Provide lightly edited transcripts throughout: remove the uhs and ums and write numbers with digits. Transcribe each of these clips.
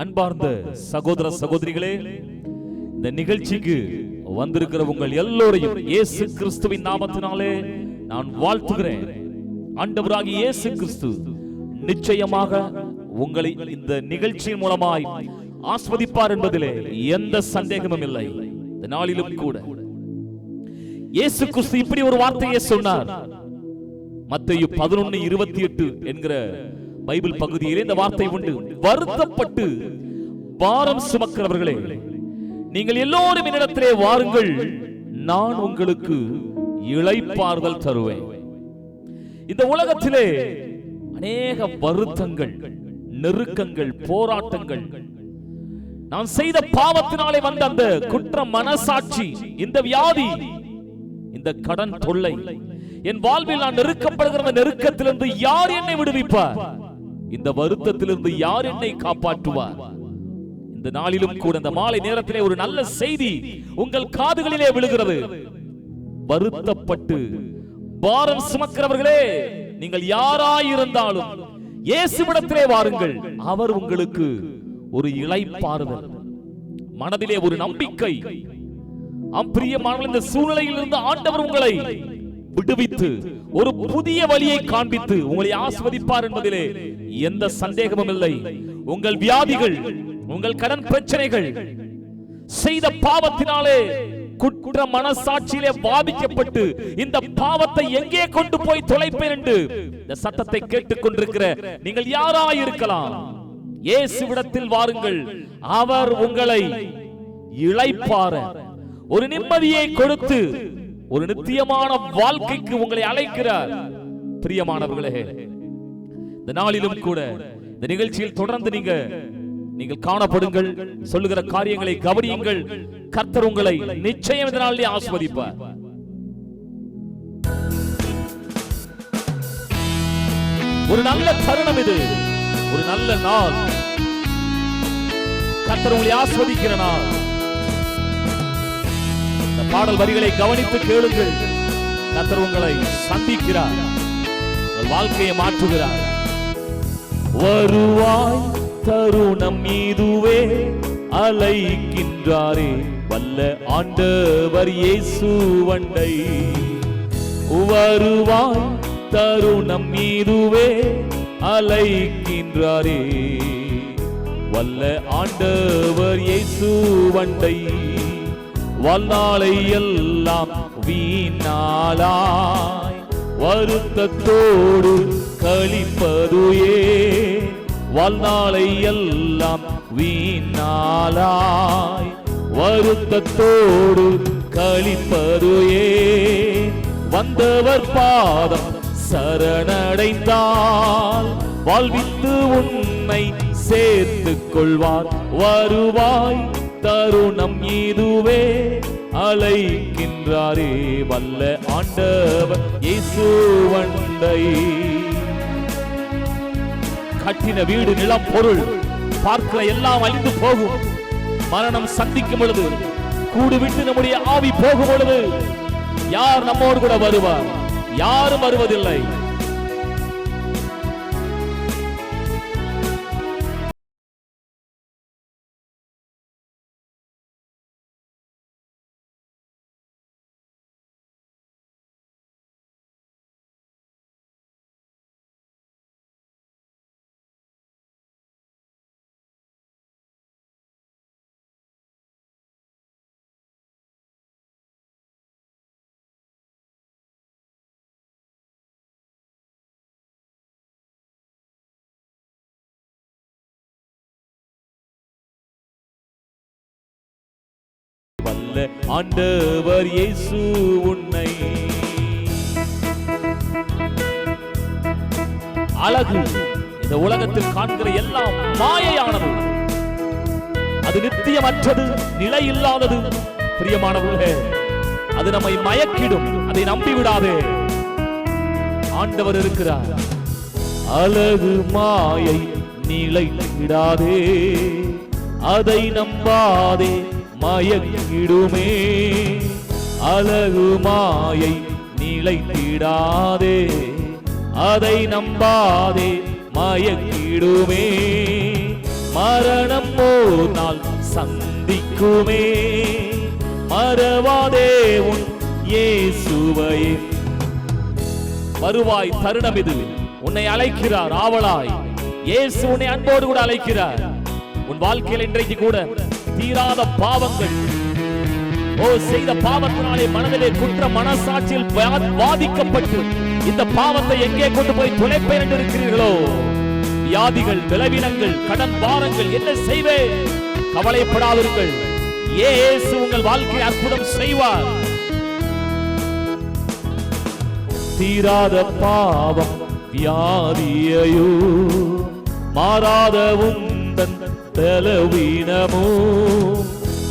அன்பார்ந்த சகோதர சகோதரிகளே, இந்த நிகழ்ச்சிக்கு வந்திருக்கிற உங்கள் எல்லோரையும் இயேசு கிறிஸ்துவின் நாமத்தினாலே நான் வாழ்த்துகிறேன். ஆண்டவராகிய இயேசு கிறிஸ்து நிச்சயமாக உங்களை இந்த நிகழ்ச்சியின் மூலமாய் ஆஸ்வதிப்பார் என்பதிலே எந்த சந்தேகமும் இல்லை. இந்த நாளிலும் கூட இயேசு கிறிஸ்து இப்படி ஒரு வார்த்தையை சொன்னார். மத்தேயு 11:28 என்கிற பைபிள் பகுதியிலே இந்த வார்த்தை உண்டு. வருத்தப்பட்டு பாரம் சுமக்கிறவர்களே, நீங்கள் எல்லோரும் என்னிடத்திலே வாருங்கள், நான் உங்களுக்கு இளைப்பாறுதல் தருவேன். இந்த உலகத்திலே அநேக வருத்தங்கள், நெருக்கங்கள், போராட்டங்கள், நான் செய்த பாவத்தினாலே வந்த அந்த குற்ற மனசாட்சி, இந்த வியாதி, இந்த கடன் தொல்லை, என் வாழ்வில் நான் நெருக்கப்படுகிற நெருக்கத்திலிருந்து யார் என்னை விடுவிப்பார்? இந்த வருத்தத்திலிருந்து யார் என்னை காப்பாற்றுவார்? இந்த நாளிலும் கூட இந்த மாலை நேரத்திலே ஒரு நல்ல செய்தி உங்கள் காதுகளிலே விழுகிறது. வருத்தப்பட்டு பாரம் சுமக்கிறவர்களே, நீங்கள் யாராயிருந்தாலும் இயேசுவிடத்திலே வாருங்கள், அவர் உங்களுக்கு ஒரு இளைப்பாறுதல், மனதிலே ஒரு நம்பிக்கை. பிரியமான இந்த சூழ்நிலையில் இருந்து ஆண்டவர் உங்களை விடுவித்து ஒரு புதிய வழியை காண்பித்து உங்களை ஆஸ்வதிப்பார் என்பதிலே எந்த சந்தேகமும் இல்லை. உங்கள் வியாதிகள், உங்கள் கடன் பிரச்சனைகள், செய்த பாவத்தினாலே குற்ற மனசாட்சியிலே பாதிக்கப்பட்டு இந்த பாவத்தை எங்கே கொண்டு போய் தொலைப்பேன் என்று இந்த சத்தத்தை கேட்டுக் கொண்டிருக்கிற நீங்கள் யாராயிருக்கலாம், இயேசுவிடத்தில் வாருங்கள், அவர் உங்களை இளைப்பாற, ஒரு நிம்மதியை கொடுத்து ஒரு நித்தியமான வாழ்க்கைக்கு உங்களை அழைக்கிறார். பிரியமானவர்களே, இந்த நாளிலும் கூட இந்த நிகழ்ச்சியில் தொடர்ந்து நீங்கள் காணப்படுங்கள், சொல்லுகிற காரியங்களை கவனியுங்கள். கர்த்தர் உங்களை நிச்சயம் இந்த நாளிலே ஆசீர்வதிப்பார். ஒரு நல்ல தருணம் இது, ஒரு நல்ல நாள். கர்த்தர் உங்களை ஆசீர்வதிக்கிற நாள். பாடல் வரிகளை கவனித்து கேளுங்கள். கர்த்தர் உங்களை சந்திக்கிறார், வாழ்க்கையை மாற்றுகிறார். வருவாய் தருணம் இதுவே, அழைக்கின்றாரே வல்ல ஆண்டவர் இயேசு வண்டை. வருவாய் தருணம் இதுவே, அழைக்கின்றாரே வல்ல ஆண்டவர் இயேசு வண்டை. வாழ்நாளை எல்லாம் வீணாளாய் வருத்தத்தோடு கழிப்பதுயே, வாழ்நாளை எல்லாம் வீணாளாய் வருத்தத்தோடு கழிப்பதுயே. வந்தவர் பாதம் சரணடைந்தால் வாழ்வித்து உன்னை சேர்த்துக் கொள்வார். வருவாய் தருணம் இதுவே, அழைக்கின்றாரே வல்ல ஆண்டவர் இயேசு வண்டை. கட்டின வீடு, நிலம், பொருள், பார்க்கிற எல்லாம் அழிந்து போகும். மரணம் சந்திக்கும் பொழுது, கூடு விட்டு நம்முடைய ஆவி போகும் பொழுது யார் நம்மோடு கூட வருவார்? யாரும் வருவதில்லை. வல்ல ஆண்டவர் இயேசு உன்னை. அழகு இந்த உலகத்தில் காண்கிற எல்லாம் மாயையானது, அது நித்தியமற்றது, நிலை இல்லாதது. பிரியமானவர்களே, அது நம்மை மயக்கிடும், அதை நம்பிவிடாதே. ஆண்டவர் இருக்கிறார். அழகு மாயை, நிலைத்திடாதே, அதை நம்பாதே, மயக்கிடுமே. அழகு மாயை, நிலைத்திடாதே, அதை நம்பாதே, மயக்கிடுமே. மரணம் நாள் சந்திக்குமே. மறவாதே உன் இயேசுவை. வருவாய், தருணம் இது. உன்னை அழைக்கிறார் ஆவலாய். இயேசு உன்னை அன்போடு கூட அழைக்கிறார். உன் வாழ்க்கையில் இன்றைக்கு கூட தீராத பாவங்கள், செய்த பாவத்தினாலே மனதிலே குற்ற மனசாட்சியில் பாதிக்கப்பட்டு இந்த பாவத்தை எங்கே கொண்டு போய் துளைப்பேன் என்று இருக்கிறீர்களோ, வியாதிகள், விளைவினங்கள், கடன் பாரங்கள், என்ன செய்வேன்? கவலைப்படாதீர்கள். இயேசு உங்கள் வாழ்க்கையை அற்புதம் செய்வார். தீராத பாவம் வியாதியையோ, மாறாத உந்தன் பலவீனமோ,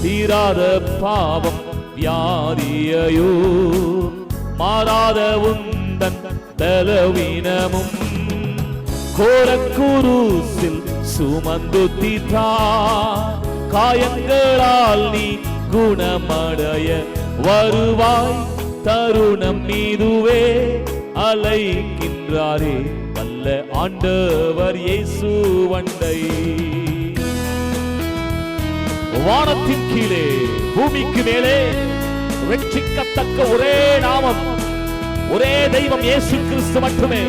தீராத பாவம் வியாதியையோ, மாறாத உந்தன் பலவீனமும், கோரக்குருசில் சுமந்து தீர்த்தார். காயங்களால் நீ குணமடைய வருவாய், தருணம் மீதுவே அழைக்கின்றாரே வல்ல ஆண்டவர் இயேசு வண்டை. வானத்தின் கீழே பூமிக்கு மேலே ரட்சிக்கத்தக்க ஒரே நாமம், ஒரே தெய்வம் இயேசு கிறிஸ்து மட்டுமே.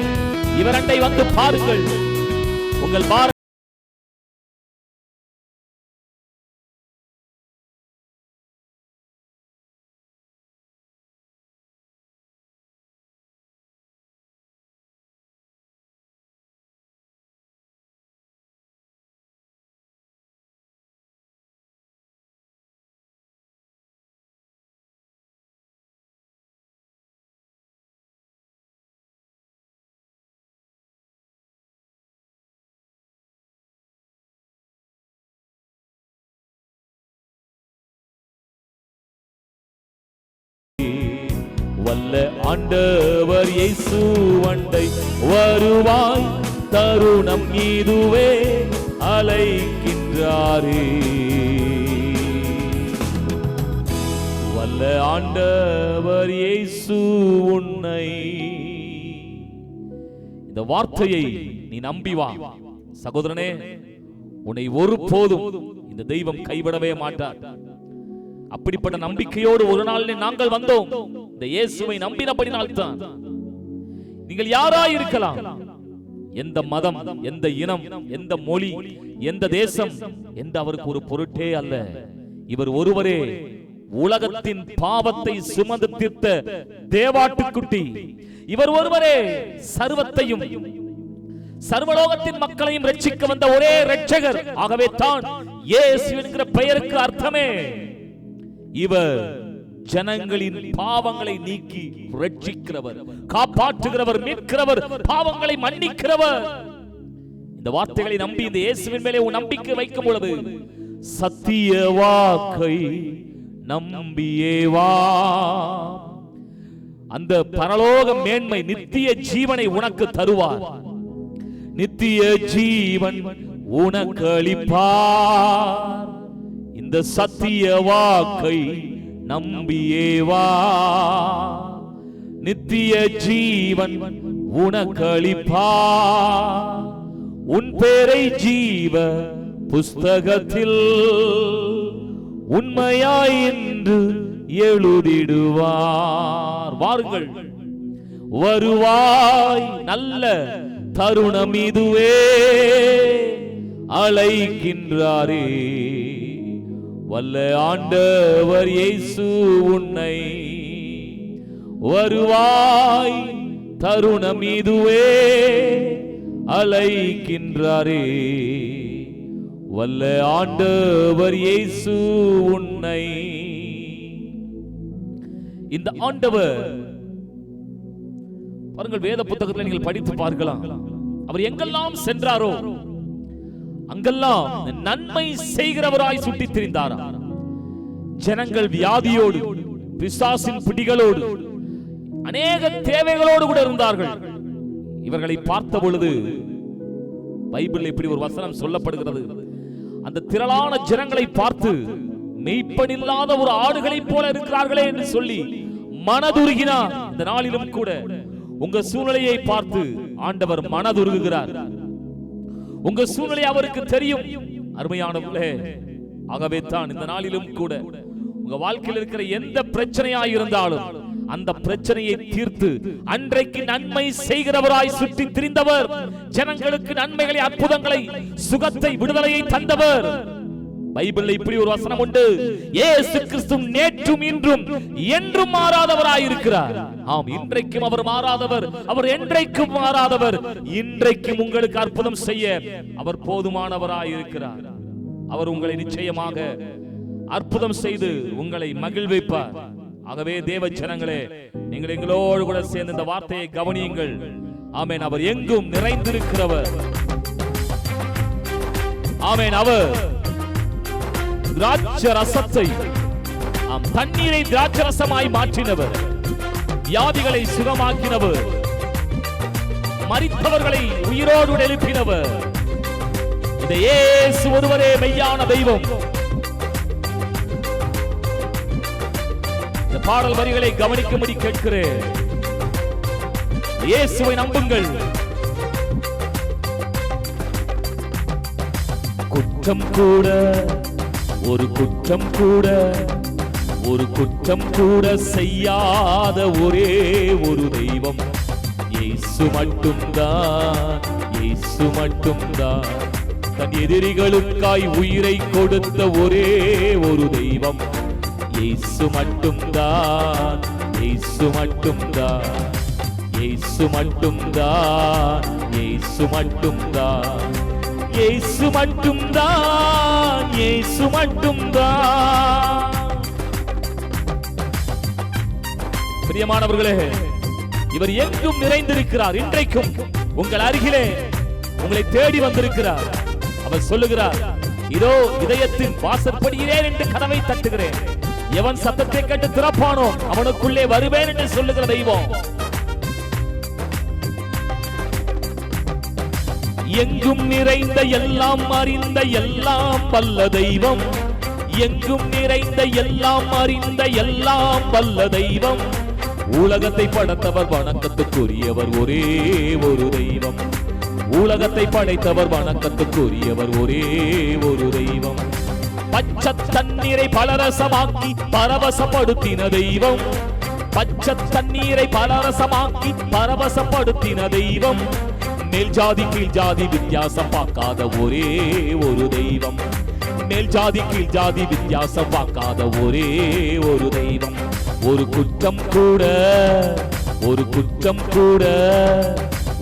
இவர் அண்டை வந்து பாருங்கள். உங்கள் வல்ல ஆண்டவர் இயேசு வண்டை வருவாய், தருணம் இதுவே அழைக்கின்றாரே. வல்ல ஆண்டவர் இயேசு உன்னை. இந்த வார்த்தையை நீ நம்பி வா சகோதரனே. உன்னை ஒருபோதும் இந்த தெய்வம் கைவிடவே மாட்டார். அப்படிப்பட்ட நம்பிக்கையோடு ஒரு நாள் நாங்கள் வந்தோம். இந்த இயேசுவை நம்பினபடினால்தான். நீங்கள் யாராய் இருக்கலாம், எந்த மதம், எந்த இனம், எந்த மொழி, எந்த தேசம் என்று அவருக்கு ஒரு பொருட்டே அல்ல. இவர் ஒருவரே உலகத்தின் பாவத்தை சுமந்து தீர்த்த தேவாட்டுக்குட்டி. இவர் ஒருவரே சர்வத்தையும் சர்வலோகத்தின் மக்களையும் ரட்சிக்க வந்த ஒரே ரட்சகர். ஆகவே தான் இயேசு என்கிற பெயருக்கு அர்த்தமே இவர் ஜனங்களின் பாவங்களை நீக்கி ரட்சிக்கிறவர், காப்பாற்றுகிறவர், மீட்கிறவர், பாவங்களை மன்னிக்கிறவர். இந்த வார்த்தைகளை நம்பி இந்த இயேசுவின் மேலே உன் நம்பிக்கை வைக்கும் பொழுது சத்திய வாக்கை நம்பியே வா. அந்த பரலோக மேன்மை, நித்திய ஜீவனை உனக்கு தருவார். நித்திய ஜீவன் உனக்கு அளிப்பார். இந்த சத்திய வாக்கை நம்பியே வா. நித்திய ஜீவன் உனக்கு அளிப்பார். உன் பேரை ஜீவ புஸ்தகத்தில் உண்மையாய் என்று எழுதிடுவார். வாருங்கள், வருவாய், நல்ல தருணம் இதுவே அழைக்கின்றாரே. வல்ல ஆண்டவர் இயேசு உன்னை. வருவாய், தருணம் இதுவே அழைக்கின்றாரே. வல்ல ஆண்டவர் இயேசு உன்னை. இந்த ஆண்டவர் பாருங்கள், வேத புத்தகத்தில் நீங்கள் படித்து பார்க்கலாம். அவர் எங்கெல்லாம் சென்றாரோ அங்கெல்லாம் நன்மை செய்கிறவராய் சுற்றி திரிந்தார். ஜனங்கள் வியாதியோடு, பிசாசின் பிடிகளோடு, அநேக தேவைகளோடு கூட இருந்தார்கள். இவர்களை பார்த்த பொழுது பைபிளில் இப்படி ஒரு வசனம் சொல்லப்படுகிறது. அந்த திரளான ஜனங்களை பார்த்து மெய்ப்பனில்லாத ஒரு ஆடுகளைப் போல இருக்கிறார்களே என்று சொல்லி மனதுருகினார். இந்த நாளிலும் கூட உங்க சூழ்நிலையை பார்த்து ஆண்டவர் மனதுருகுகிறார். உங்க சூழ்நிலை அவருக்கு தெரியும். அருமையானவர்களே, ஆகவே தான் இந்த நாளிலும் கூட உங்க வாழ்க்கையில் இருக்கிற எந்த பிரச்சனையா இருந்தாலும் அந்த பிரச்சனையை தீர்த்து அன்றைக்கு நன்மை செய்கிறவராய் சுற்றி திரிந்தவர், ஜனங்களுக்கு நன்மைகளை, அற்புதங்களை, சுகத்தை, விடுதலையை தந்தவர். பைபிள்ல இப்படி ஒரு வசனம் உண்டு, இயேசு கிறிஸ்து நேற்றும் இன்றும் என்றும் மாறாதவராய் இருக்கிறார். ஆம், இன்றைக்கும் அவர் மாறாதவர், அவர் என்றைக்கும் மாறாதவர். இன்றைக்கும் உங்களுக்கு அற்புதம் செய்ய அவர் போதுமானவராய் இருக்கிறார். அவர் உங்களை நிச்சயமாக அற்புதம் செய்து உங்களை மகிழ்விப்பார். ஆகவே தேவ ஜனங்களே, நீங்கள் எங்களோடு கூட சேர்ந்து இந்த வார்த்தையை கவனியுங்கள். ஆமென். அவர் எங்கும் நிறைந்திருக்கிறவர். ஆமென். அவர் திராட்சை ரசத்தை, தண்ணீரை திராட்சை ரசமாய் மாற்றினவர், வியாதிகளை சுகமாக்கினவர், மரித்தவர்களை உயிரோடு எழுப்பினவர். இந்த இயேசு ஒருவரே மெய்யான தெய்வம். இந்த பாடல் வரிகளை கவனிக்கும்படி கேட்கிறேன். இயேசுவை நம்புங்கள். குற்றம் கூட, ஒரு குற்றம் கூட, ஒரு குற்றம் கூட செய்யாத ஒரே ஒரு தெய்வம் இயேசு மட்டும்தான். இயேசு மட்டும்தான். தன் எதிரிகளுக்காய் உயிரை கொடுத்த ஒரே ஒரு தெய்வம் இயேசு மட்டும்தான். இயேசு மட்டும்தான். இயேசு மட்டும்தான். இயேசு மட்டும்தான். இயேசு மட்டும்தான். இயேசு மட்டும்தான். பிரியமானவர்களே, இவர் எங்கும் நிறைந்திருக்கிறார். இன்றைக்கும் உங்கள் அருகிலே உங்களை தேடி வந்திருக்கிறார். அவர் சொல்லுகிறார், இதோ இதயத்தின் வாசற்படியிலே என்று கதவை தட்டுகிறேன். எவன் சத்தத்தை கேட்டு திறப்பானோ அவனுக்குள்ளே வருவேன் என்று சொல்லுகிற தெய்வம். எங்கும் நிறைந்த, எல்லாம் அறிந்த, எல்லாம் வல்ல தெய்வம். எங்கும் நிறைந்த, எல்லாம் அறிந்த, எல்லாம் வல்ல தெய்வம். உலகத்தை படைத்தவர், வணக்கத்துக்குரியவர் ஒரே ஒரு தெய்வம். உலகத்தை படைத்தவர், வணக்கத்துக்குரியவர் ஒரே ஒரு தெய்வம். பச்சை தண்ணீரை பலரசமாக்கி பரவசப்படுத்தின தெய்வம். பச்சை தண்ணீரை பலரசமாக்கி பரவசப்படுத்தின தெய்வம். மேல் ஜாதி கீழ் ஜாதி வித்தியாசம் பார்க்காத ஒரே ஒரு தெய்வம். மேல் ஜாதி கீழ் ஜாதி வித்தியாசம் பார்க்காத ஒரே ஒரு தெய்வம். ஒரு குற்றம் கூட, ஒரு குற்றம் கூட,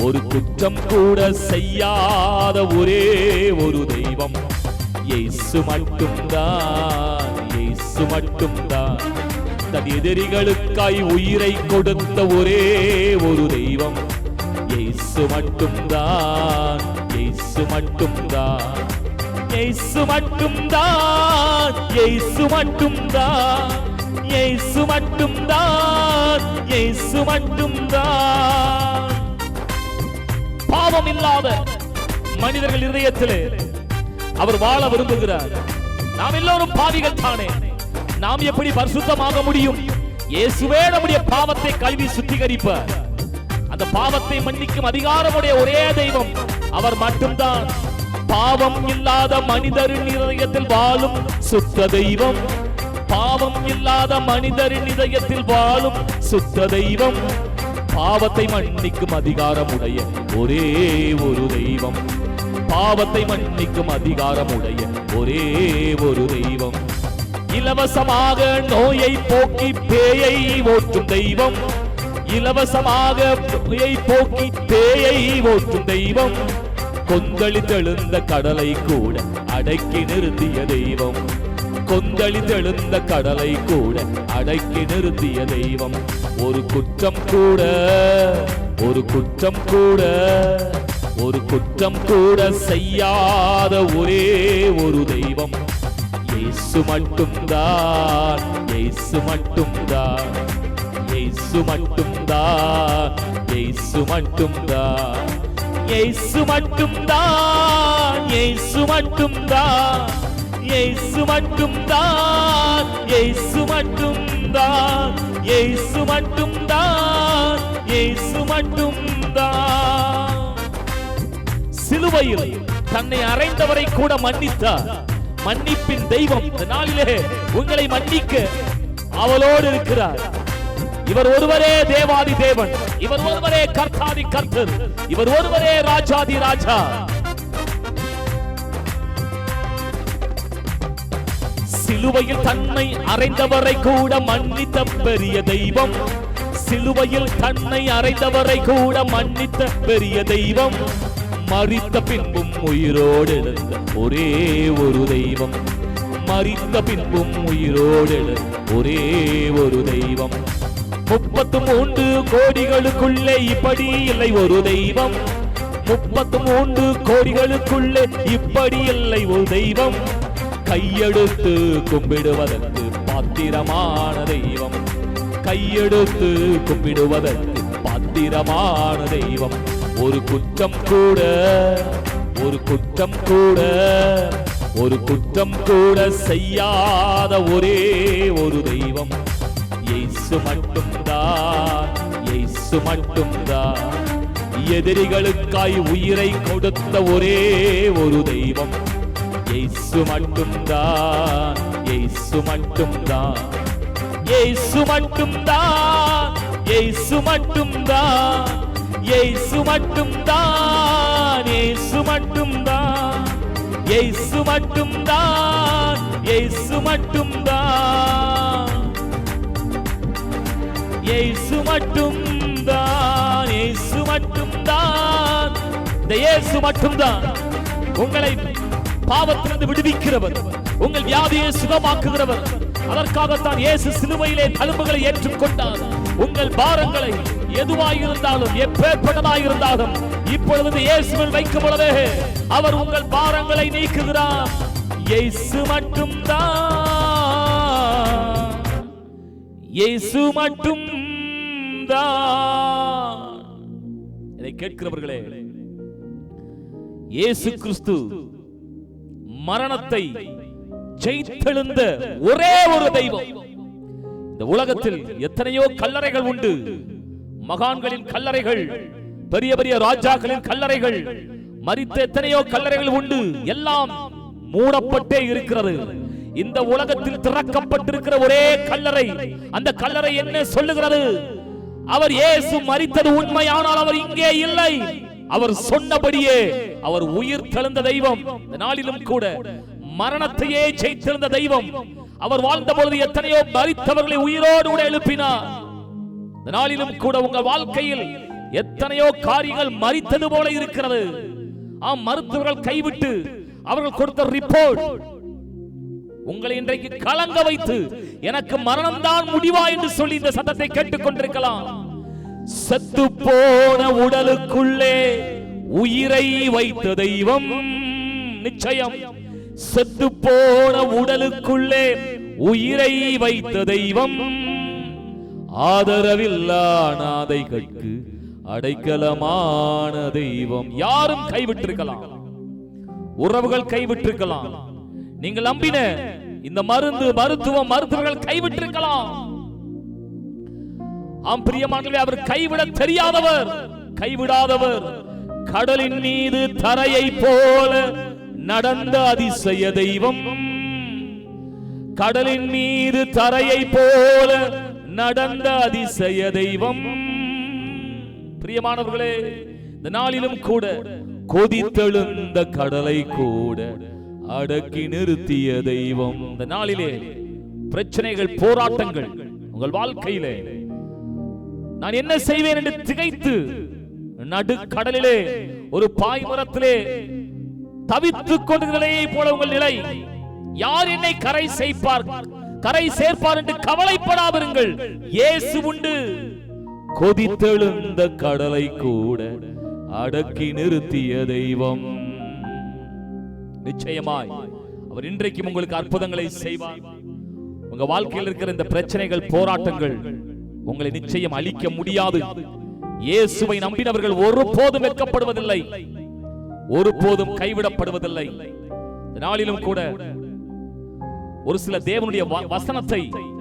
ஒரு குற்றம் கூட செய்யாத ஒரே ஒரு தெய்வம் இயேசு மட்டும்தான். இயேசு மட்டும்தான். தன் எதிரிகளுக்காய் உயிரை கொடுத்த ஒரே ஒரு தெய்வம் இயேசு மட்டும்தான். இயேசு மட்டும்தான். இயேசு மட்டும்தான். இயேசு மட்டும்தான். இயேசு மட்டும்தான். இயேசு மட்டும்தான். பாவம் இல்லாத மனிதர்கள் இதயத்திலே அவர் வாழ விரும்புகிறார். நாம் எல்லோரும் பாவிகள் தானே. நாம் எப்படி பரிசுத்தமாக முடியும்? இயேசுவே நம்முடைய பாவத்தை கழுவி சுத்திகரிப்பார். அந்த பாவத்தை மன்னிக்கும் அதிகாரமுடைய ஒரே தெய்வம் அவர் மட்டும்தான். பாவம் இல்லாத மனிதரின் இதயத்தில் வாழும் சுத்த தெய்வம். பாவம் இல்லாத மனிதரின் இதயத்தில் வாழும் சுத்த தெய்வம். பாவத்தை மன்னிக்கும் அதிகாரமுடைய ஒரே ஒரு தெய்வம். பாவத்தை மன்னிக்கும் அதிகாரமுடைய ஒரே ஒரு தெய்வம். இலவசமாக நோயை போக்கி பேயை ஓற்றும் தெய்வம். இலவசமாக நோயை போக்கி பேயை ஓற்றும் தெய்வம். கொந்தளித்தெழுந்த கடலை கூட அடக்கி நிறுத்திய தெய்வம். கொந்தளித்தெழுந்த கடலை கூட அடக்கி நிறுத்திய தெய்வம். ஒரு குற்றம் கூட, ஒரு குற்றம் கூட, ஒரு குற்றம் கூட செய்யாத ஒரே ஒரு தெய்வம் இயேசு மட்டும்தான். இயேசு மட்டும்தான். இயேசு மட்டும்தான். இயேசு மட்டும்தான். இயேசு மட்டும்தான். இயேசு மட்டும்தான். இயேசு மட்டும்தான். இயேசு மட்டும்தான். இயேசு மட்டும்தான். இயேசு மட்டும்தான். சிலுவையில் தன்னை அறைந்தவரை கூட மன்னித்தார். மன்னிப்பின் தெய்வம் இந்த நாளிலே உங்களை மன்னிக்க அவளோடு இருக்கிறார். இவர் ஒருவரே தேவாதி தேவன், இவர் ஒருவரே கர்த்தாதி கர்த்தர், இவர் ஒருவரே ராஜாதி ராஜா. சிலுவையில் தன்னை அறைந்தவரை கூட மன்னித்த பெரிய தெய்வம், சிலுவையில் தன்னை அறைந்தவரை கூட மன்னித்த பெரிய தெய்வம், மரித்த பின்பும் உயிரோடு எழுந்த ஒரே ஒரு தெய்வம், மரித்த பின்பும் உயிரோடு எழுந்த ஒரே ஒரு தெய்வம். 33 கோடிகளுக்குள்ளே இப்படி இல்லை ஒரு தெய்வம், 33 கோடிகளுக்குள்ளே இப்படி இல்லை ஒரு தெய்வம், கையெடுத்து கும்பிடுவதற்கு பாத்திரமான தெய்வம், கையெடுத்து கும்பிடுவதற்கு பாத்திரமான தெய்வம். ஒரு குற்றம் கூட, ஒரு குற்றம் கூட, ஒரு குற்றம் கூட செய்யாத ஒரே ஒரு தெய்வம், இயேசு மட்டும்தான், இயேசு மட்டும்தான். எதிரிகளுக்காய் உயிரை கொடுத்த ஒரே ஒரு தெய்வம், இயேசு மட்டும்தான், இயேசு மட்டும்தான், இயேசு மட்டும்தான், இயேசு மட்டும்தான், இயேசு மட்டும்தான், இயேசு மட்டும்தான், இயேசு மட்டும்தான், இயேசு மட்டும்தான், இயேசு மட்டும்தான், இயேசு மட்டும்தான். இந்த இயேசு மட்டும்தான் உங்களை பாவத்திலிருந்து விடுவிக்கிறவர், உங்கள் வியாதியை சுகமாக்குகிறவர். அதற்காகத்தான் இயேசு சிலுவையிலே தழும்புகளை ஏற்றுக்கொண்டார். உங்கள் பாரங்களை எதுவாயிருந்தாலும் எப்பேற்பட்டதாயிருந்தாலும் இப்பொழுது இயேசுவில் வைக்கும் பொழுதே அவர் உங்கள் பாரங்களை நீக்குகிறார். இயேசு மட்டும்தான், இயேசு மட்டும்தான். இதை கேட்கிறவர்களே, இயேசு கிறிஸ்து மரணத்தை ஜெயித்தெழுந்த ஒரே ஒரு தெய்வம். இந்த உலகத்தில் எத்தனையோ கல்லறைகள் உண்டு, மகான்களின் கல்லறைகள், பெரிய பெரிய ராஜாக்களின் கல்லறைகள், மரித்த எத்தனையோ கல்லறைகள் உண்டு, எல்லாம் மூடப்பட்டே இருக்கிறது. இந்த உலகத்தில் திறக்கப்பட்டிருக்கிற ஒரே கல்லறை, அந்த கல்லறை என்ன சொல்லுகிறது? அவர் இயேசு மரித்தது உண்மையானால் அவர் இங்கே இல்லை, அவர் சொன்னபடியே அவர் உயிர் தெழுந்த தெய்வம். இந்த நாளிலும் கூட மரணத்தையே ஜெயித்திருந்த தெய்வம். அவர் வாழ்ந்த பொழுது எத்தனையோ மரித்தவர்களை உயிரோடு கூட எழுப்பினார். இந்த நாளிலும் கூட உங்கள் வாழ்க்கையில் எத்தனையோ காரியங்கள் மரித்தது போல இருக்கிறது. ஆம், மருத்துவர்கள் கைவிட்டு அவர்கள் கொடுத்த ரிப்போர்ட் உங்களை இன்றைக்கு கலங்க வைத்து எனக்கு மரணம் தான் முடிவா என்று சொல்லி இந்த சத்தத்தை கேட்டுக் கொண்டிருக்கலாம். செத்து போன உடலுக்குள்ளே உயிரை வைத்த தெய்வம் நிச்சயம். செத்து போன உடலுக்குள்ளே உயிரை வைத்த தெய்வம், ஆதரவில்லா அநாதைகளுக்கு அடைக்கலமான தெய்வம். யாரும் கைவிட்டிருக்கலாம், உறவுகள் கைவிட்டிருக்கலாம், நீங்கள் நம்பின இந்த மருத்துவம் மருத்துவர்கள் கைவிட்டிருக்கலாம். ஆம் பிரியமானவர்களே, அவர் கைவிட தெரியாதவர், கைவிடாதவர். கடலின் மீது தரையை போல நடந்த அதிசய தெய்வம், கடலின் மீது தரையை போல நடந்த அதிசய தெய்வம். பிரியமானவர்களே, இந்த நாளிலும் கூட கொதித்தெழுந்த கடலை கூட அடக்கி நிறுத்திய தெய்வம். இந்த நாளிலே பிரச்சனைகள், போராட்டங்கள் உங்கள் வாழ்க்கையிலே நான் என்ன செய்வேன் என்று திகைத்து நடு கடலிலே ஒரு பாய்மரத்திலே தவித்துக் கொண்டிருக்கிறதை போல உங்கள் நிலை. யார் என்னை கரை சேர்ப்பார் என்று கவலைப்படாதிருங்கள், இயேசு உண்டு. கொதித்தெழுந்த கடலை கூட அடக்கி நிறுத்திய தெய்வம். நிச்சயமாய் அவர் இன்றைக்கும் உங்களுக்கு அற்புதங்களை செய்வார். உங்க வாழ்க்கையில் இருக்கிற இந்த பிரச்சனைகள், போராட்டங்கள் உங்களை நிச்சயம் அழிக்க முடியாது. இயேசுவை நம்பினவர்கள் ஒருபோதும் வெட்கப்படுவதில்லை, ஒருபோதும் கைவிடப்படுவதில்லை. நாளிலும் கூட ஒரு சில தேவனுடைய வசனத்தை,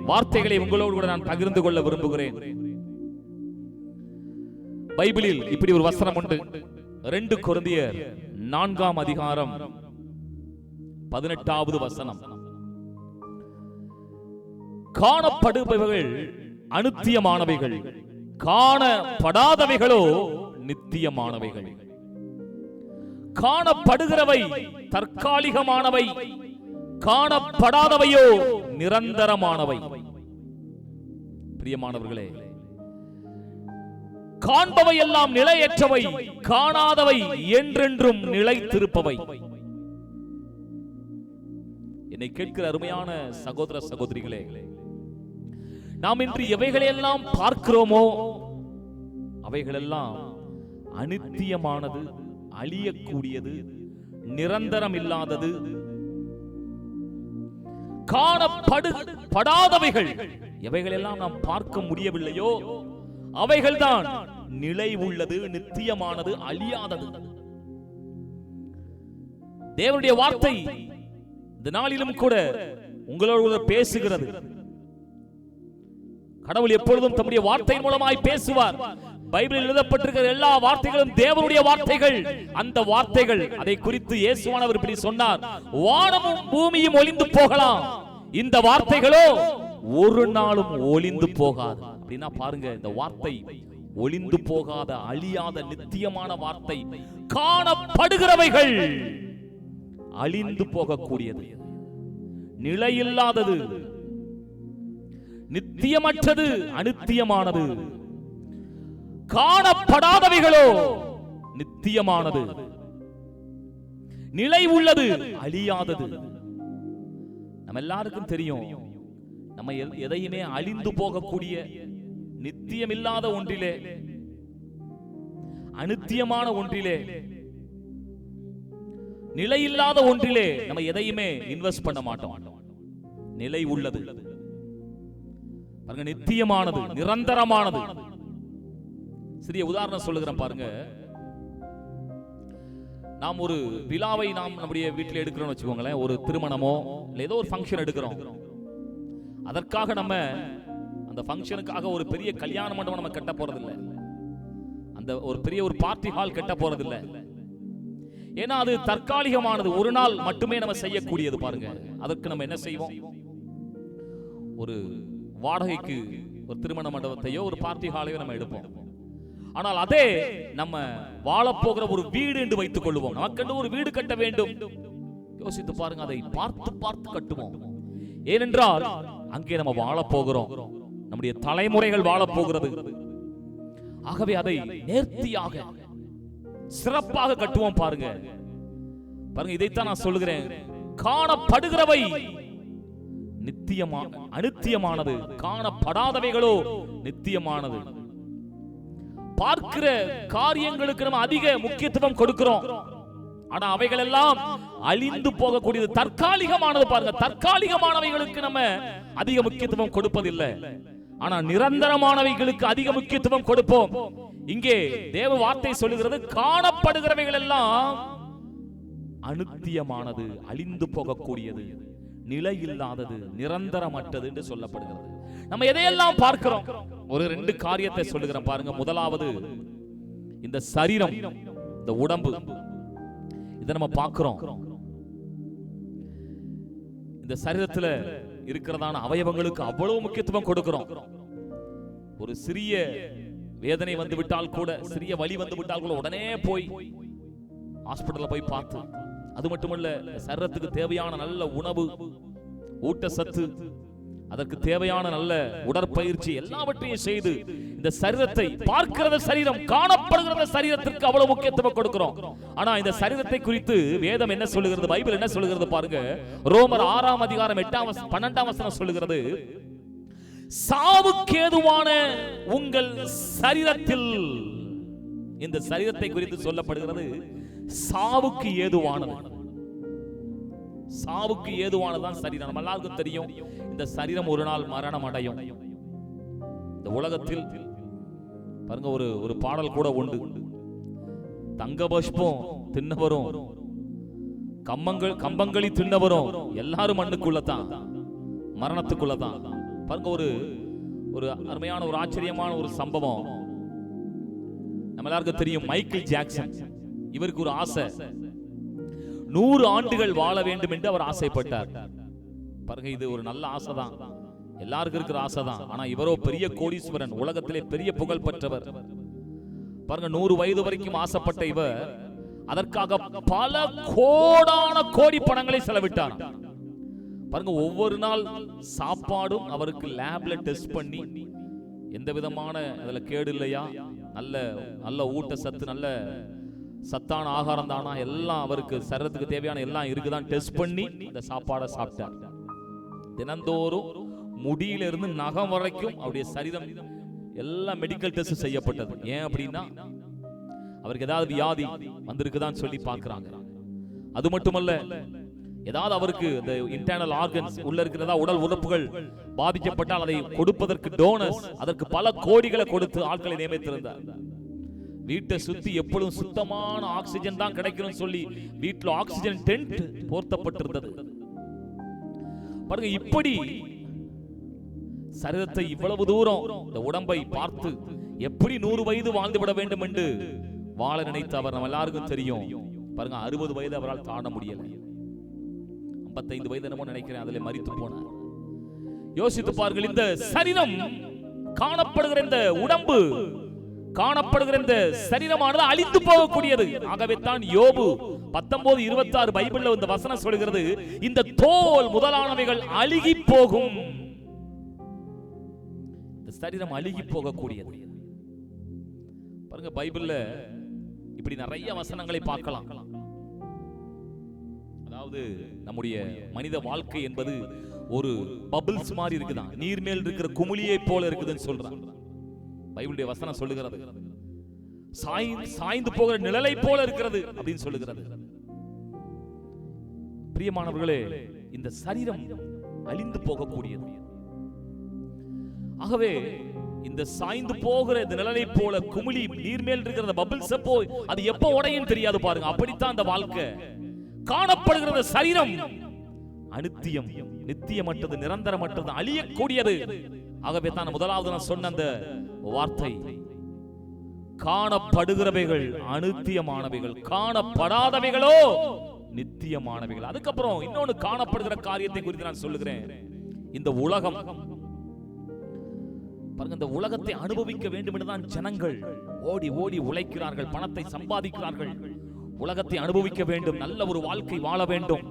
வார்த்தைகளை உங்களோடு கூட நான் பகிர்ந்து கொள்ள விரும்புகிறேன். பைபிளில் இப்படி ஒரு வசனம் உண்டு. 2 கொரிந்தியர் 4ஆம் அதிகாரம் 18வது வசனம். காணப்படுபவைகள் அநித்தியமானவைகள், காணப்படாதவைகளோ நித்தியமானவைகள். காணப்படுகிறவை தற்காலிகமானவை, காணப்படாதவையோ நிரந்தரமானவை. பிரியமானவர்களே, காண்பவை எல்லாம் நிலையற்றவை, காணாதவை என்றென்றும் நிலைத்திருப்பவை. என்னை கேட்கிற அருமையான சகோதர சகோதரிகளே, நாம் இன்று எவைகளெல்லாம் பார்க்கிறோமோ அவைகளெல்லாம் அநித்தியமானது, அழியக்கூடியது, நிரந்தரம் இல்லாதது. காணப்படாதவைகள் எவைகளெல்லாம் நாம் பார்க்க முடியவில்லையோ அவைகள்தான் நிலை உள்ளது, நித்தியமானது, அழியாதது. தேவனுடைய வார்த்தை இந்த நாளிலும் கூட உங்களோடு பேசுகிறது. கடவுள் எப்பொழுதும் தம்முடைய வார்த்தை மூலமாய் பேசுவார். பைபிளில் எழுதப்பட்டிருக்கிற எல்லா வார்த்தைகளும் தேவனுடைய வார்த்தைகள். அந்த வார்த்தைகள், அதை குறித்து இயேசுவானவர் இப்படி சொன்னார், வானமும் பூமியும் ஒளிந்து போகலாம், இந்த வார்த்தைகளோ ஒரு நாளும் ஒளிந்து போகாது. அப்படின்னா பாருங்க, இந்த வார்த்தை ஒளிந்து போகாத, அழியாத, நித்தியமான வார்த்தை. காணப்படுகிறவைகள் அழிந்து போகக்கூடியது, நிலையில்லாதது, நித்தியமற்றது, அநித்தியமானது. காணப்படாதவைகளோ நித்தியமானது, நிலை உள்ளது, அழியாதது. நம்ம எல்லாருக்கும் தெரியும், நம்ம எதையுமே அழிந்து போகக்கூடிய, நித்தியமில்லாத ஒன்றிலே, அநித்தியமான ஒன்றிலே, நிலையில்லாத ஒன்றிலே நம்ம எதையுமே இன்வெஸ்ட் பண்ண மாட்டோம். நிலை உள்ளது, நித்தியமானது, நிரந்தரமானது. சிறிய உதாரணம் சொல்லுகிறேன் பாருங்க. நாம் ஒரு விழாவை நம்முடைய வீட்டில் எடுக்கிறோம் வச்சுக்கோங்களேன், ஒரு திருமணமோ ஏதோ ஒரு ஃபங்க்ஷன் எடுக்கிறோம். அதற்காக நம்ம அந்த ஃபங்க்ஷனுக்காக ஒரு பெரிய கல்யாண மண்டபம் நம்ம கட்ட போறதில்லை, அந்த ஒரு பெரிய ஒரு பார்ட்டி ஹால் கட்ட போறதில்லை. ஏன்னா அது தற்காலிகமானது, ஒரு நாள் மட்டுமே நம்ம செய்யக்கூடியது. பாருங்க, அதற்கு நம்ம என்ன செய்வோம், ஒரு வாடகைக்கு ஒரு திருமண மண்டபத்தையோ ஒரு பார்ட்டி ஹாலையோ நம்ம எடுப்போம். ஆனால் அதே நம்ம வாழப்போகிற ஒரு வீடு என்று வைத்துக் கொள்வோம். நமக்கு ஒரு வீடு கட்ட வேண்டும், யோசித்து பாருங்க, அதை பார்த்து பார்த்து கட்டுவோம். ஏனென்றால் அங்கே நம்ம வாழப் போகிறோம், நம்முடைய தலைமுறைகள் வாழப் போகிறது. ஆகவே அதை நேர்த்தியாக, சிறப்பாக கட்டுவோம். பாருங்க பாருங்க, இதைத்தான் நான் சொல்லுகிறேன். காணப்படுகிறவை அநித்தியமானது, காணப்படாதவைகளோ நித்தியமானது. பார்க்கிற காரியங்களுக்கு நம்ம அதிக முக்கியத்துவம் கொடுக்கிறோம், ஆனா அவைகள் எல்லாம் அழிந்து போகக்கூடியது, தற்காலிகமானது. பாருங்க, தற்காலிகமானவைகளுக்கு நம்ம அதிக முக்கியத்துவம் கொடுப்பதில்லை, ஆனா நிரந்தரமானவைகளுக்கு அதிக முக்கியத்துவம் கொடுப்போம். இங்கே தேவ வார்த்தை சொல்லுகிறது, காணப்படுகிறவைகள் எல்லாம் அநித்தியமானது, அழிந்து போகக்கூடியது, நிலையில்லாதது, நிரந்தரமற்றது என்று சொல்லப்படுகிறது. நம்ம எதையெல்லாம் பார்க்கிறோம், ஒரு 2 காரியத்தை சொல்லுகிறேன் பாருங்க. முதலாவது, இந்த சரீரம், இந்த உடம்பு, இதை நம்ம பார்க்கிறோம். இந்த சரீரத்தில் இருக்கிறதான அவயவங்களுக்கு அவ்வளவு முக்கியத்துவம் கொடுக்கிறோம். ஒரு சிறிய வேதனை வந்து விட்டால் கூட, சிறிய வலி வந்து விட்டால் கூட உடனே போய் ஹாஸ்பிடல்ல போய் பார்த்து, அது மட்டுமல்ல, சரீரத்துக்கு தேவையான நல்ல உணவு, ஊட்டச்சத்து, அதற்கு தேவையான நல்ல உடற்பயிற்சி எல்லாவற்றையும் செய்து இந்த சரீரத்தை, பார்க்கிறது சரீரம், காணப்படுகிறது சரீரத்திற்கு அவ்வளவு முக்கியத்துவம் கொடுக்கிறோம். ஆனா இந்த சரீரத்தை குறித்து வேதம் என்ன சொல்லுகிறது, பைபிள் என்ன சொல்லுகிறது பாருங்க. ரோமர் 6ஆம் அதிகாரம் 12ஆம் வசனம் சொல்லுகிறது, சாவுக்கேதுவான உங்கள் சரீரத்தில், இந்த சரீரத்தை குறித்து சொல்லப்படுகிறது, சாவுக்கு ஏதுவானது. சாவுக்கு ஏதுவானதான் சரீரம். நம்ம எல்லாருக்கும் தெரியும், இந்த சரீரம் ஒரு நாள் மரணம் அடையும். இந்த உலகத்தில் பாருங்க, ஒரு பாடல் கூட உண்டு, தங்க புஷ்பம் தின்னவரும் கம்பங்களி தின்னவரும் எல்லாரும் மண்ணுக்குள்ளதான், மரணத்துக்குள்ளதான். பாருங்க, ஒரு அருமையான, ஒரு ஆச்சரியமான ஒரு சம்பவம். நம்ம எல்லாருக்கும் தெரியும், மைக்கேல் ஜாக்சன். இவருக்கு ஒரு ஆசை, 100 ஆண்டுகள் வாழ வேண்டும் என்று அவர் ஆசைப்பட்டார். பாருங்க, இது ஒரு நல்ல ஆசைதான், எல்லாருக்கும் இருக்கிற ஆசைதான். ஆனா இவரோ பெரிய கோடீஸ்வரன், உலகத்திலே பெரிய புகழ் பெற்றவர். பாருங்க, 100 வயது வரைக்கும் ஆசைப்பட்ட இவர் அதற்காக பல கோடான கோடி பணங்களை செலவிட்டார். பாருங்க, ஒவ்வொரு நாள் சாப்பாடும் அவருக்கு லேப்ல டெஸ்ட் பண்ணி எந்த விதமான அதுல கேடு இல்லையா, நல்ல நல்ல ஊட்டச்சத்து, நல்ல சத்தான ஆகாரம் தானா, எல்லாம் அவருக்கு சரீரத்துக்கு தேவையான எல்லாம் இருக்குதான் டெஸ்ட் பண்ணி அந்த சாப்பாடை சாப்பிட்டார். தினந்தோறும் முடியிலிருந்து நகம் வரைக்கும் அவருடைய சரீரம் எல்லாம் மெடிக்கல் டெஸ்ட் செய்யப்பட்டது. ஏன் அப்படின்னா அவருக்கு ஏதாவது வியாதி வந்திருக்குதான் சொல்லி பார்க்கிறாங்க. அது மட்டுமல்ல, ஏதாவது அவருக்கு இந்த இன்டர்னல் ஆர்கன்ஸ் உள்ள இருக்கிறதா உடல் உறுப்புகள் பாதிக்கப்பட்டால் அதை கொடுப்பதற்கு டோனர்ஸ், அதற்கு பல கோடிகளை கொடுத்து ஆட்களை நியமித்திருந்தார். வீட்டை சுத்தி எப்பொழுதும் சுத்தமான ஆக்சிஜன் தான் கிடைக்கணும்னு சொல்லி வீட்டில் ஆக்சிஜன் டென்ட் போர்த்தப்பட்டிருந்தது. பாருங்க, இப்படி சரீரத்தை இவ்வளவு தூரம் இந்த உடம்பை பார்த்து எப்படி 100 வயது வாழ்ந்து விட வேண்டும் என்று வாழ நினைத்த அவர் நம்ம எல்லாருக்கும் தெரியும். பாருங்க, 60 வயது அவரால் தாண்ட முடியல. 55 வயது என்னமோ நினைக்கிறேன், அதில் மரித்து போனார். யோசித்து பாருங்கள், இந்த சரீரம் காணப்படுகிற இந்த உடம்பு காணப்படுகிற இந்த சரீரமானது அழிந்து போகக்கூடியது. ஆகவே தான் யோபு 19:26 பைபிள்ல இந்த வசனம் சொல்கிறது, இந்த தோல் முதலானவைகள் அழுகி போகும். இந்த சரீரம் அழுகி போகக்கூடியது. பாருங்க, பைபிள்ல இப்படி நிறைய வசனங்களை பார்க்கலாம். அதாவது நம்முடைய மனித வாழ்க்கை என்பது ஒரு பபிள்ஸ் மாதிரி இருக்குதான், நீர் மேல் இருக்கிற குமிழியை போல இருக்குதுன்னு சொல்றாங்க. பைபிளுடைய வசனம் சொல்லுகிறது, சாய்ந்து போகிற நிழலை போல இருக்கிறது அப்படின்னு சொல்லுகிறது. பிரியமானவர்களே, இந்த சரீரம் அழிந்து போகக்கூடியது. ஆகவே இந்த சாய்ந்து போகிற இந்த நிழலை போல குமிழி நீர் மேல் இருக்கிற பபிள்ஸ் போய் அது எப்போ உடையும் தெரியாது. பாருங்க, அப்படித்தான் அந்த வாழ்க்கை. காணப்படுகிற சரீரம் அனித்தியம், நித்தியமற்றது, நிரந்தரமற்றது, அழியக்கூடியது. ஆகவே தான் முதலாவது நான் சொன்ன அந்த வார்த்தை, காணப்படுகிறவைகள் அனித்தியமானவைகள், காணப்படாதவைகளோ நித்தியமானவைகள். அதுக்கப்புறம் இன்னொன்னு காணப்படுகிற காரியத்தை குறித்து நான் சொல்லுகிறேன். இந்த உலகம் பாருங்க, இந்த உலகத்தை அனுபவிக்க வேண்டும் என்றுதான் ஜனங்கள் ஓடி ஓடி உழைக்கிறார்கள், பணத்தை சம்பாதிக்கிறார்கள். உலகத்தை அனுபவிக்க வேண்டும், நல்ல ஒரு வாழ்க்கை வாழ வேண்டும்,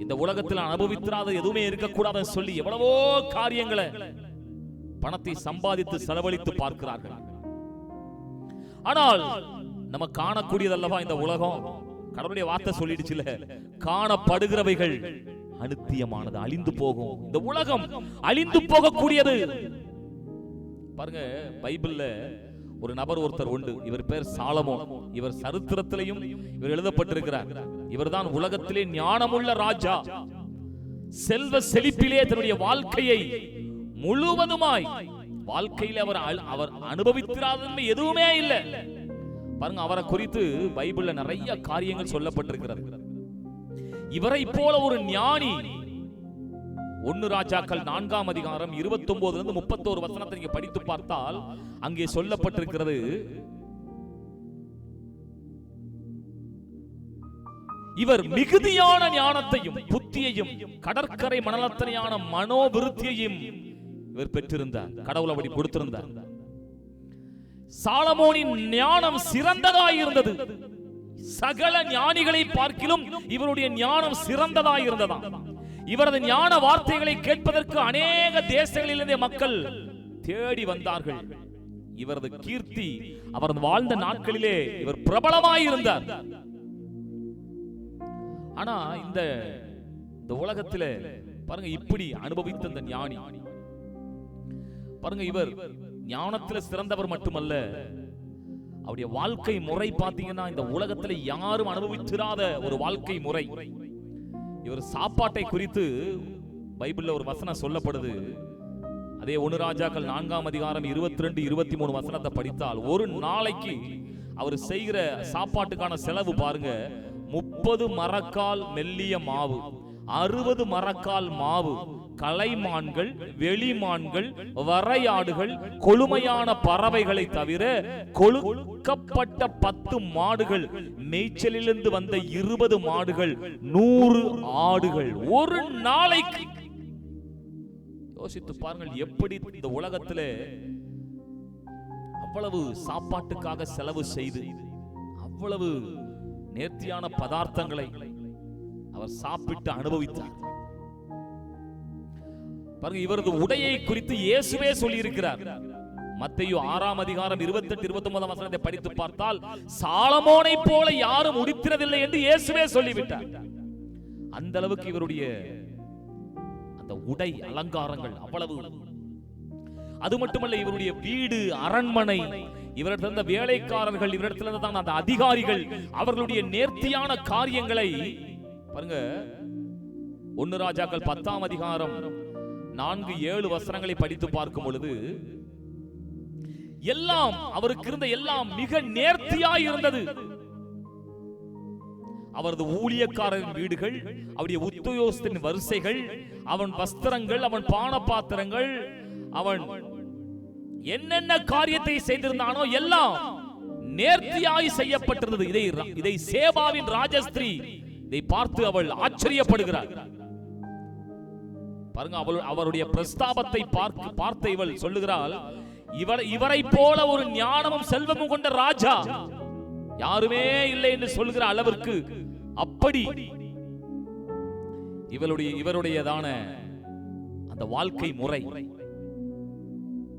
இந்த உலகத்தில் அனுபவித்திராத எதுவுமே இருக்கக்கூடாதுன்னு சொல்லி எவ்வளவோ காரியங்களை பணத்தை சம்பாதித்து செலவழித்து பார்க்கிறார்கள். ஆனால் நம்ம காணக்கூடியதல்லவா இந்த உலகம். கடவுளுடைய வார்த்தை சொல்லிடுச்சுல, காணப்படுகிறவைகள் அனித்தியமானது, அழிந்து போகும். இந்த உலகம் அழிந்து போகக்கூடியது. பாருங்க, பைபிள்ல ஒரு நபர் ஒருத்தர் உண்டு, இவர் பேர் சாலமோன். இவர் சரித்திரத்திலையும் இவர் எழுதப்பட்டிருக்கிறார். இவர்தான் உலகத்திலே ஞானமுள்ள ராஜா. செல்வ செழிப்பிலே தன்னுடைய வாழ்க்கையை முழுவதுமாய் வாழ்க்கையில் அவர் அனுபவித்திராத எதுவுமே இல்லை. பாருங்க, அவரை குறித்து பைபிள்ல நிறைய காரியங்கள் சொல்லப்பட்டிருக்கிறது. இவரை போல ஒரு ஞானி 1 ராஜாக்கள் 4ஆம் அதிகாரம் 29 31 வசனத்தை நீங்க படித்து பார்த்தால் அங்கே சொல்லப்பட்டிருக்கிறது, இவர் மிகுதியான ஞானத்தையும் புத்தியையும் கடற்கரை மணலத்தனையான மனோவிருத்தியையும் இவர் பெற்றிருந்தார். கடவுள் அப்படி கொடுத்திருந்தார். சாலமோனின் ஞானம் சிறந்ததாய் இருந்தது. சகல ஞானிகளை பார்க்கிலும் இவருடைய ஞானம் சிறந்ததாய் இருந்ததா. இவரது ஞான வார்த்தைகளை கேட்பதற்கு அநேக தேசங்களிலிருந்தே மக்கள் தேடி வந்தார்கள். இவரது கீர்த்தி அவர் வாழ்ந்த நாட்களிலே இவர் பிரபலமாய் இருந்தார். ஆனா இந்த உலகத்திலே பாருங்க, இப்படி அனுபவித்த இந்த ஞானி பாருங்க, இவர் ஞானத்துல சிறந்தவர் மட்டுமல்ல, அவருடைய வாழ்க்கை முறை பாத்தீங்கன்னா இந்த உலகத்துல யாரும் அனுபவிச்சிராத ஒரு வாழ்க்கை முறை. இவர் சாப்பாட்டை குறித்து பைபிள்ல ஒரு வசனம் சொல்லப்படுது. அதே 1 ராஜாக்கள் 4ஆம் அதிகாரம் 22 23 வசனத்தை படித்தால், ஒரு நாளைக்கு அவர் செய்கிற சாப்பாட்டுக்கான செலவு பாருங்க, 30 மரக்கால் மெல்லிய மாவு, 60 மரக்கால் மாவு, கலைமான்கள், வெளிமான்கள், வரையாடுகள், கொழுமையான பறவைகளை தவிர கொழுக்கப்பட்ட 10 மாடுகள், மேய்ச்சலிலிருந்து வந்த 20 மாடுகள், 100 ஆடுகள். ஒரு நாளைக்கு யோசித்து பாருங்கள், எப்படி இந்த உலகத்திலே அவ்வளவு சாப்பாட்டுக்காக செலவு செய்து அவ்வளவு நேர்த்தியான பதார்த்தங்களை அவர் சாப்பிட்டு அனுபவித்தார். பாருங்க, இவரது உடையை குறித்து இயேசுவே சொல்லி இருக்கிறார். மத்தேயு 6ஆம் அதிகாரம் 28, 29 வசனத்தை படித்து பார்த்தால், சாலமோனை போல யாரும் உடுத்தினதில்லை என்று இயேசுவே சொல்லிவிட்டார். அந்த அளவுக்கு இவருடைய அந்த உடை அலங்காரங்கள் அவ்வளவு. அது மட்டுமல்ல, இவருடைய வீடு, அரண்மனை, இவரிடத்தில் இருந்த வேலைக்காரர்கள், இவரிடத்தில் இருந்த அந்த அதிகாரிகள், அவர்களுடைய நேர்த்தியான காரியங்களை பாருங்க. 1 ராஜாக்கள் 10ஆம் அதிகாரம் 4-7 வசனங்களை படித்து பார்க்கும் பொழுது, எல்லாம் அவருக்கு இருந்த எல்லாம் மிக நேர்த்தியாய் இருந்தது. அவரது ஊழியக்காரரின் வீடுகள், அவருடைய உத்தியோகஸ்தரின் வரிசைகள், அவன் வஸ்திரங்கள், அவன் பான பாத்திரங்கள், அவன் என்னென்ன காரியத்தை செய்திருந்தானோ எல்லாம் நேர்த்தியாய் செய்யப்பட்டிருந்தது. இதை சேபாவின் ராஜஸ்திரீ இதை பார்த்து அவள் ஆச்சரியப்படுகிறாள். பாருங்க, அவருடைய பிரஸ்தாபத்தை பார்த்த இவள் சொல்லுகிறாள், இவரை போல ஒரு ஞானமும் செல்வமும் கொண்ட ராஜா யாருமே இல்லை என்று சொல்கிற அளவிற்கு அப்படி இவருடையதான அந்த வாழ்க்கை முறை.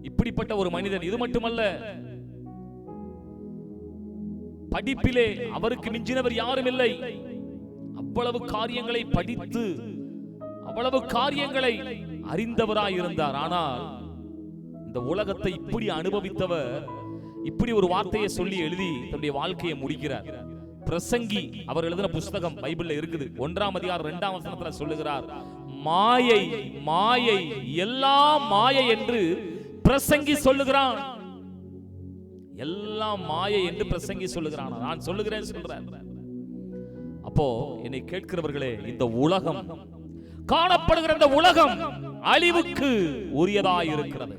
இப்படிப்பட்ட ஒரு மனிதன். இது மட்டுமல்ல, படிப்பிலே அவருக்கு மிஞ்சினவர் யாரும் இல்லை. அவ்வளவு காரியங்களை படித்து அவ்வளவு காரியங்களை அறிந்தவராய் இருந்தார். ஆனால் இந்த உலகத்தை இப்படி அனுபவித்தவர் இப்படி ஒரு வார்த்தையை சொல்லி எழுதி தன்னுடைய வாழ்க்கையை முடிக்கிறார். பிரசங்கி அவர் எழுதின புஸ்தகம் பைபிள்ல இருக்குது. 1ஆம் அதிகாரம் 2ஆம் வசனத்துல சொல்லுகிறார், மாயை மாயை எல்லாம் மாயை என்று பிரசங்கி சொல்லுகிறான். எல்லாம் மாயை என்று பிரசங்கி சொல்லுகிறான். நான் சொல்லுகிறேன் சொல்றேன். அப்போ என்னை கேட்கிறவர்களே, இந்த உலகம், காணப்படுகிற இந்த உலகம் அழிவுக்கு உரியதாய் இருக்கிறது.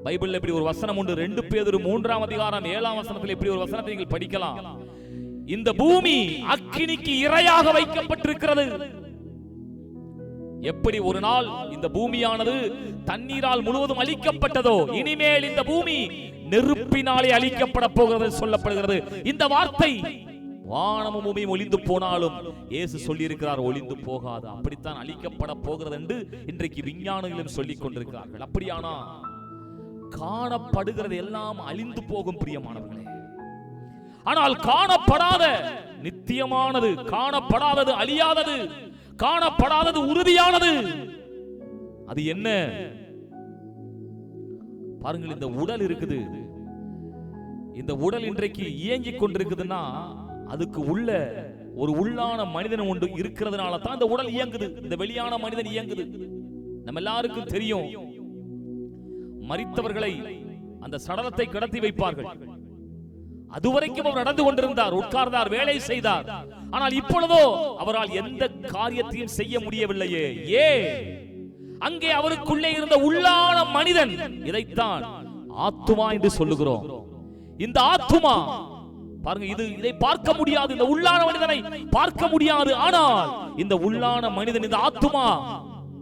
பைபிள்ல இப்படி ஒரு வசனம் உண்டு. 2 பேதுரு 3ஆம் அதிகாரம் 7ஆம் வசனத்தில் இப்படி ஒரு வசனத்தை நீங்கள் படிக்கலாம். இந்த பூமி அக்கினிக்கு இரையாக வைக்கப்பட்டிருக்கிறது. எப்படி ஒரு நாள் இந்த பூமியானது தண்ணீரால் முழுவதும் அழிக்கப்பட்டதோ, இனிமேல் இந்த பூமி நெருப்பினாலே அழிக்கப்பட போகிறது சொல்லப்படுகிறது. இந்த வார்த்தை வானமும் பூமியும் ஒளிந்து போனாலும் இயேசு சொல்லி இருக்கிறார், ஒளிந்து போகாது. அப்படித்தான் அழிக்கப்பட போகிறது என்று இன்றைக்கு விஞ்ஞானிகளும் சொல்லிக் கொண்டிருக்கிறார்கள். அப்படியானா காணப்படுகிறது எல்லாம் அழிந்து போகும் பிரியமானவர்களே. ஆனால் காணப்படாத நித்தியமானது, காணப்படாதது அழியாதது, காணப்படாதது உறுதியானது, அது என்ன? பாருங்கள், இந்த உடல் இருக்குது. இந்த உடல் இன்றைக்கு இயங்கிக் கொண்டிருக்குதுன்னா அதுக்கு உள்ள ஒரு உள்ளான மனிதன் ஒன்று இருக்கிறதுனால தான் இந்த உடல் இயங்குது. இந்த வெளியான மனிதன் இயங்குது. நம்ம எல்லாருக்கும் தெரியும், மரித்தவர்களை அந்த சடலத்தை கடத்தி வைப்பார்கள். அதுவரைக்கும் அவர் நடந்து கொண்டிருந்தார், உட்கார்ந்தார், வேலை செய்தார். ஆனால் இப்பொழுதோ அவரால் எந்த காரியத்தையும் செய்ய முடியவில்லையே. அங்கே அவருக்குள்ளே இருந்த உள்ளான மனிதன், இதைத்தான் ஆத்துமா என்று சொல்லுகிறோம். இந்த ஆத்துமா பாருங்க, இதை பார்க்க முடியாது, இந்த உள்ளான மனிதனை பார்க்க முடியாது. ஆனால் இந்த உள்ளான மனிதன், இந்த ஆத்துமா,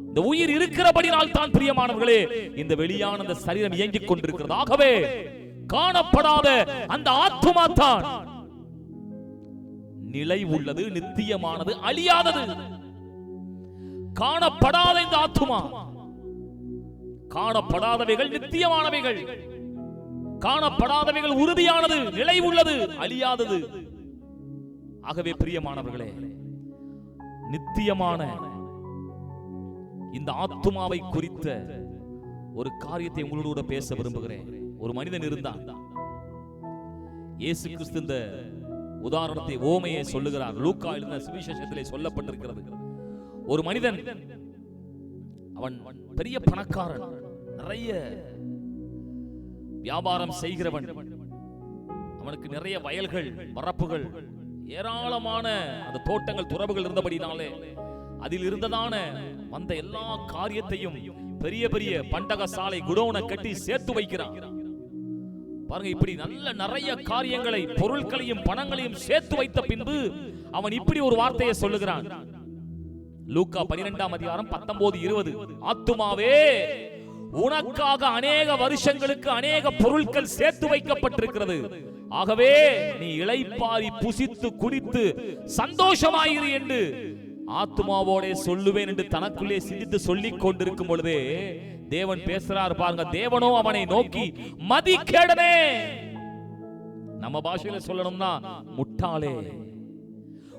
இந்த உயிர் இருக்கிறபடினால் தான் பிரியமானவர்களே இந்த வெளியான அந்த சரீரம் இயங்கிக் கொண்டிருக்கிறது. ஆகவே காணப்படாத அந்த ஆத்துமா தான் நிலை உள்ளது, நித்தியமானது, அழியாதது. காணப்படாத இந்த ஆத்துமா, காணப்படாதவைகள் நித்தியமானவைகள், காணப்படாதவைகள் உறுதியானது, நிலை உள்ளது, அழியாதது. ஆகவே பிரியமானவர்களே, நித்தியமான இந்த ஆத்துமாவை குறித்த ஒரு காரியத்தை உங்களோட பேச விரும்புகிறேன். ஒரு மனிதன் இருந்தான். இயேசு கிறிஸ்து இந்த உதாரணத்தை, ஓமையை சொல்லுகிறார். லூக்கா எழுதின சுவிசேஷத்திலே சொல்லப்பட்டிருக்கிறது. ஒரு மனிதன், அவன் பெரிய பணக்காரன், நிறைய வியாபாரம் செய்கிறவன், அவனுக்கு நிறைய வயல்கள், வரப்புகள், ஏராளமான அந்த தோட்டங்கள், துறவுகள் இருந்தபடினாலே அதில் இருந்ததான வந்த எல்லா காரியத்தையும் பெரிய பெரிய பண்டக சாலை குடோனை கட்டி சேர்த்து வைக்கிறான். பாருங்க, இப்படி நல்ல நிறைய காரியங்களை, பொருட்களையும் பணங்களையும் சேர்த்து வைத்த பின்பு அவன் இப்படி ஒரு வார்த்தையை சொல்லுகிறான். லூக்கா 12ஆம் அதிகாரம் 19-20. ஆத்துமாவே, உனக்காக அநேக வருஷங்களுக்கு அநேக பொருட்கள் சேர்த்து வைக்கப்பட்டிருக்கிறது. ஆகவே நீ இளைப்பாரி புசித்து குடித்து சந்தோஷமாயிரு என்று ஆத்துமாவோட சொல்லுவேன் என்று தனக்குள்ளே சிந்தித்து சொல்லிக் கொண்டிருக்கும் பொழுதே தேவன் பேசுறார். பாருங்க, தேவனோ அவனை நோக்கி, மதிகேடனே, நம்ம பாஷையில சொல்லணும்னா முட்டாளே,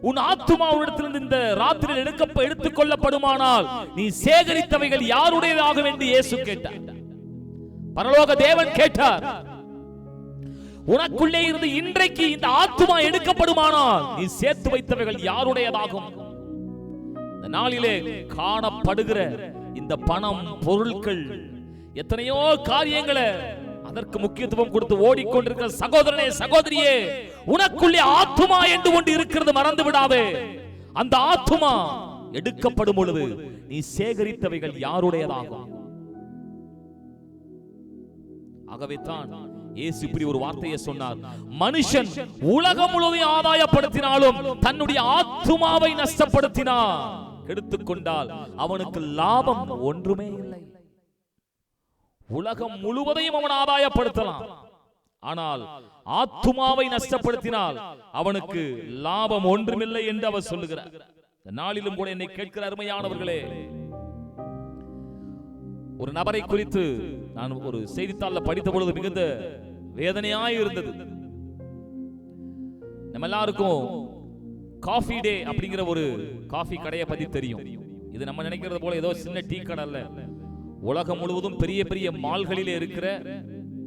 உன் ஆத்துமாவிடத்திலிருந்து இந்த ராத்திரியில் எடுத்துக் கொள்ளப்படுமானால் நீ சேகரித்தவைகள் யாருடையதாக என்று இயேசு கேட்டார். பரலோக தேவன் கேட்டார், உனக்குள்ளே இருந்து இன்றைக்கு இந்த ஆத்துமா எடுக்கப்படுமானால் நீ சேர்த்து வைத்தவைகள் யாருடையதாகும்? இந்த நாளிலே காணப்படுகிற இந்த பணம், பொருட்கள், எத்தனையோ காரியங்களை அதற்கு முக்கியத்துவம் கொடுத்து ஓடிக்கொண்டிருக்கிற சகோதரனே, சகோதரியே, உனக்குள்ளே ஆத்துமா என்று ஒன்று இருக்கிறது, மறந்து விடாதே. அந்த ஆத்துமா எடுக்கப்படும் பொழுது நீ சேகரித்தவைகள் யாருடையதாகும்? ஆகவே தான் இயேசு இப்படி ஒரு வார்த்தையை சொன்னார். மனுஷன் உலகம் முழுவதையும் ஆதாயப்படுத்தினாலும் தன்னுடைய ஆத்துமாவை நஷ்டப்படுத்தினான், கெடுத்துக் கொண்டால் அவனுக்கு லாபம் ஒன்றுமே இல்லை. உலகம் முழுவதையும் அவன் ஆதாயப்படுத்தலாம், ஆனால் ஆத்துமாவை நஷ்டப்படுத்தினால் அவனுக்கு லாபம் ஒன்றுமில்லை என்று அவர் சொல்லுகிறார். நாளிலும் கூட என்னை கேட்கிற அருமையானவர்களே, ஒரு நபரை குறித்து நான் ஒரு செய்தித்தாளில் படித்த பொழுது மிகுந்த வேதனையாய் இருந்தது. நம்ம எல்லாருக்கும் காஃபி டே அப்படிங்கிற ஒரு காஃபி கடையை பத்தி தெரியும். இது நம்ம நினைக்கிறது போல ஏதோ சின்ன டீ கடை அல்ல. உலகம் முழுவதும் பெரிய பெரிய மால்களிலே இருக்கிற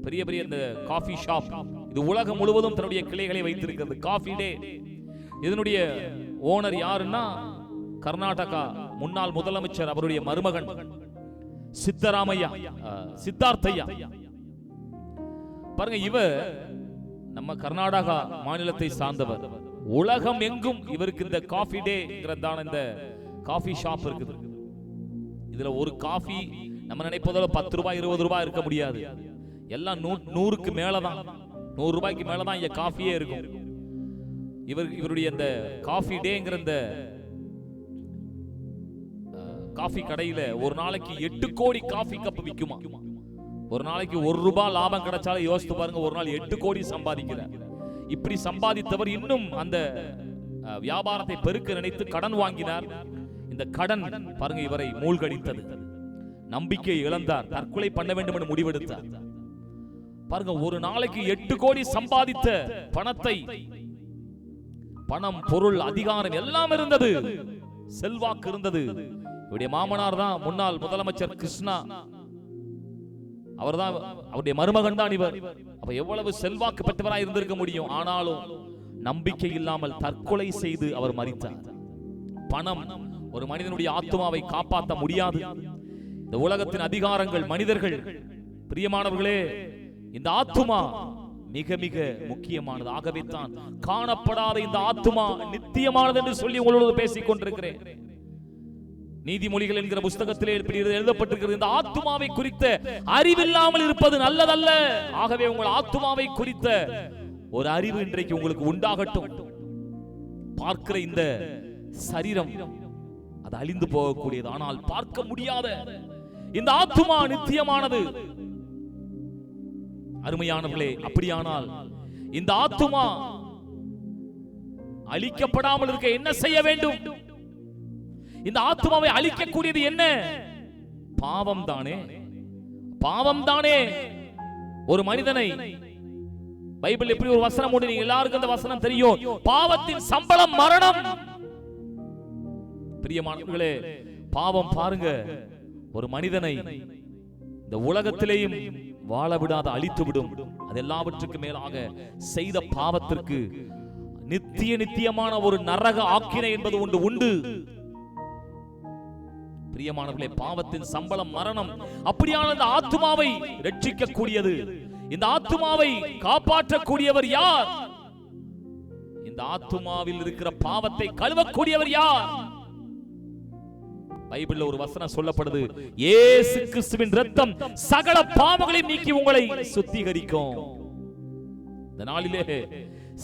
பெரிய பெரிய இந்த காஃபி ஷாப், இது உலகம் முழுவதும் தன்னுடைய கிளைகளை வைத்திருக்கிறது. காஃபி டே இதனுடைய ஓனர் யாருன்னா கர்நாடகா முன்னாள் முதலமைச்சர், அவருடைய மருமகன் சித்தார்த்தையா. பாருங்க, இவர் நம்ம கர்நாடகா மாநிலத்தை சார்ந்தவர். உலகம் எங்கும் இவருக்கு இந்த காஃபி டேங்கிறதான இந்த காஃபி ஷாப் இருக்குது. இதுல ஒரு காஃபி நம்ம நினைப்பதோட 10 ரூபாய் 20 ரூபாய் இருக்க முடியாது. எல்லாம் 100க்கு மேலதான், 100 ரூபாய்க்கு மேலதான் இங்க காஃபியே இருக்கும். இவருடைய இந்த காஃபி டேங்கிற இந்த காஃபி கடையில ஒரு நாளைக்கு 8 கோடி காஃபி கப் விக்குமா. ஒரு நாளைக்கு 1 ரூபாய் லாபம் கிடைச்சாலும் யோசித்து பாருங்க, ஒரு நாள் 8 கோடி சம்பாதிக்கிறார். இப்படி சம்பாதித்தவர் இன்னும் அந்த வியாபாரத்தை பெருக்க நினைத்து கடன் வாங்கினார். இந்த கடன் பாருங்க இவரை மூழ்கடித்தது. நம்பிக்கை இழந்தார், தற்கொலை பண்ண வேண்டும் என்று முடிவெடுத்தார். பாருங்க, ஒரு நாளைக்கு 8 கோடி சம்பாதித்த பணத்தை, பணம், பொருள், அதிகாரம் எல்லாம் இருந்தது, செல்வாக்கு இருந்தது. இவருடைய மாமனார் தான் முன்னாள் முதலமைச்சர் கிருஷ்ணா, அவர்தான், அவருடைய மருமகன் தான் இவர். அப்ப எவ்வளவு செல்வாக்கு பெற்றவராய் இருந்திருக்க முடியும். ஆனாலும் நம்பிக்கை இல்லாமல் தற்கொலை செய்து அவர் மரித்தார். பணம் ஒரு மனிதனுடைய ஆத்துமாவை காப்பாற்ற முடியாது. இந்த உலகத்தின் அதிகாரங்கள், மனிதர்கள், பிரியமானவர்களே, இந்த ஆத்துமா மிக மிக முக்கியமானது. ஆகவே தான் காணப்படாத இந்த ஆத்துமா நித்தியமானது என்று சொல்லி உங்களோடு பேசிக் கொண்டிருக்கிறேன். நீதிமொழிகள் என்கிற புஸ்தகத்திலே இப்படி எழுதப்பட்டிருக்கிறது, இந்த ஆத்துமாவை குறித்த அறிவில்லாமல் இருப்பது நல்லதல்ல. ஆகவே உங்கள் ஆத்துமாவை குறித்த ஒரு அறிவு இன்றைக்கு உங்களுக்கு உண்டாகட்டும். பார்க்கிற இந்த சரீரம் அது அழிந்து போகக்கூடியது, ஆனால் பார்க்க முடியாத இந்த ஆத்துமா நித்தியமானது. அருமையானவர்களே, அப்படியானால் இந்த ஆத்துமா அழிக்கப்படாமல் இருக்க என்ன செய்ய வேண்டும்? இந்த ஆத்துமாவை அழிக்கக்கூடியது என்ன? பாவம் தானே. பாவம் தானே ஒரு மனிதனை, பைபிள் எப்படி ஒரு வசனம் உண்டு, நீங்க எல்லாருக்கும் அந்த வசனம் தெரியும், பாவத்தின் சம்பளம் மரணம். பிரியமானவர்களே, பாவம் பாருங்க ஒரு மனிதனை இந்த உலகத்திலேயும் வாழ விடாத அழித்து விடும். அது எல்லாவற்றுக்கும் மேலாக செய்த பாவத்திற்கு நித்தியமான ஒரு நரக ஆக்கினை என்பது உண்டு. பிரியமானவர்களே, பாவத்தின் சம்பளம் மரணம். அப்படியான இந்த ஆத்துமாவை ரட்சிக்க கூடியது, இந்த ஆத்துமாவை காப்பாற்றக்கூடியவர் யார்? இந்த ஆத்துமாவில் இருக்கிற பாவத்தை கழுவக்கூடியவர் யார்? பைபிள்ல ஒரு வசனம் சொல்லப்படுது, இயேசு கிறிஸ்துவின் இரத்தம் சகல பாவங்களையும் நீக்கி உங்களை சுத்திகரிக்கும். இந்த நாளிலே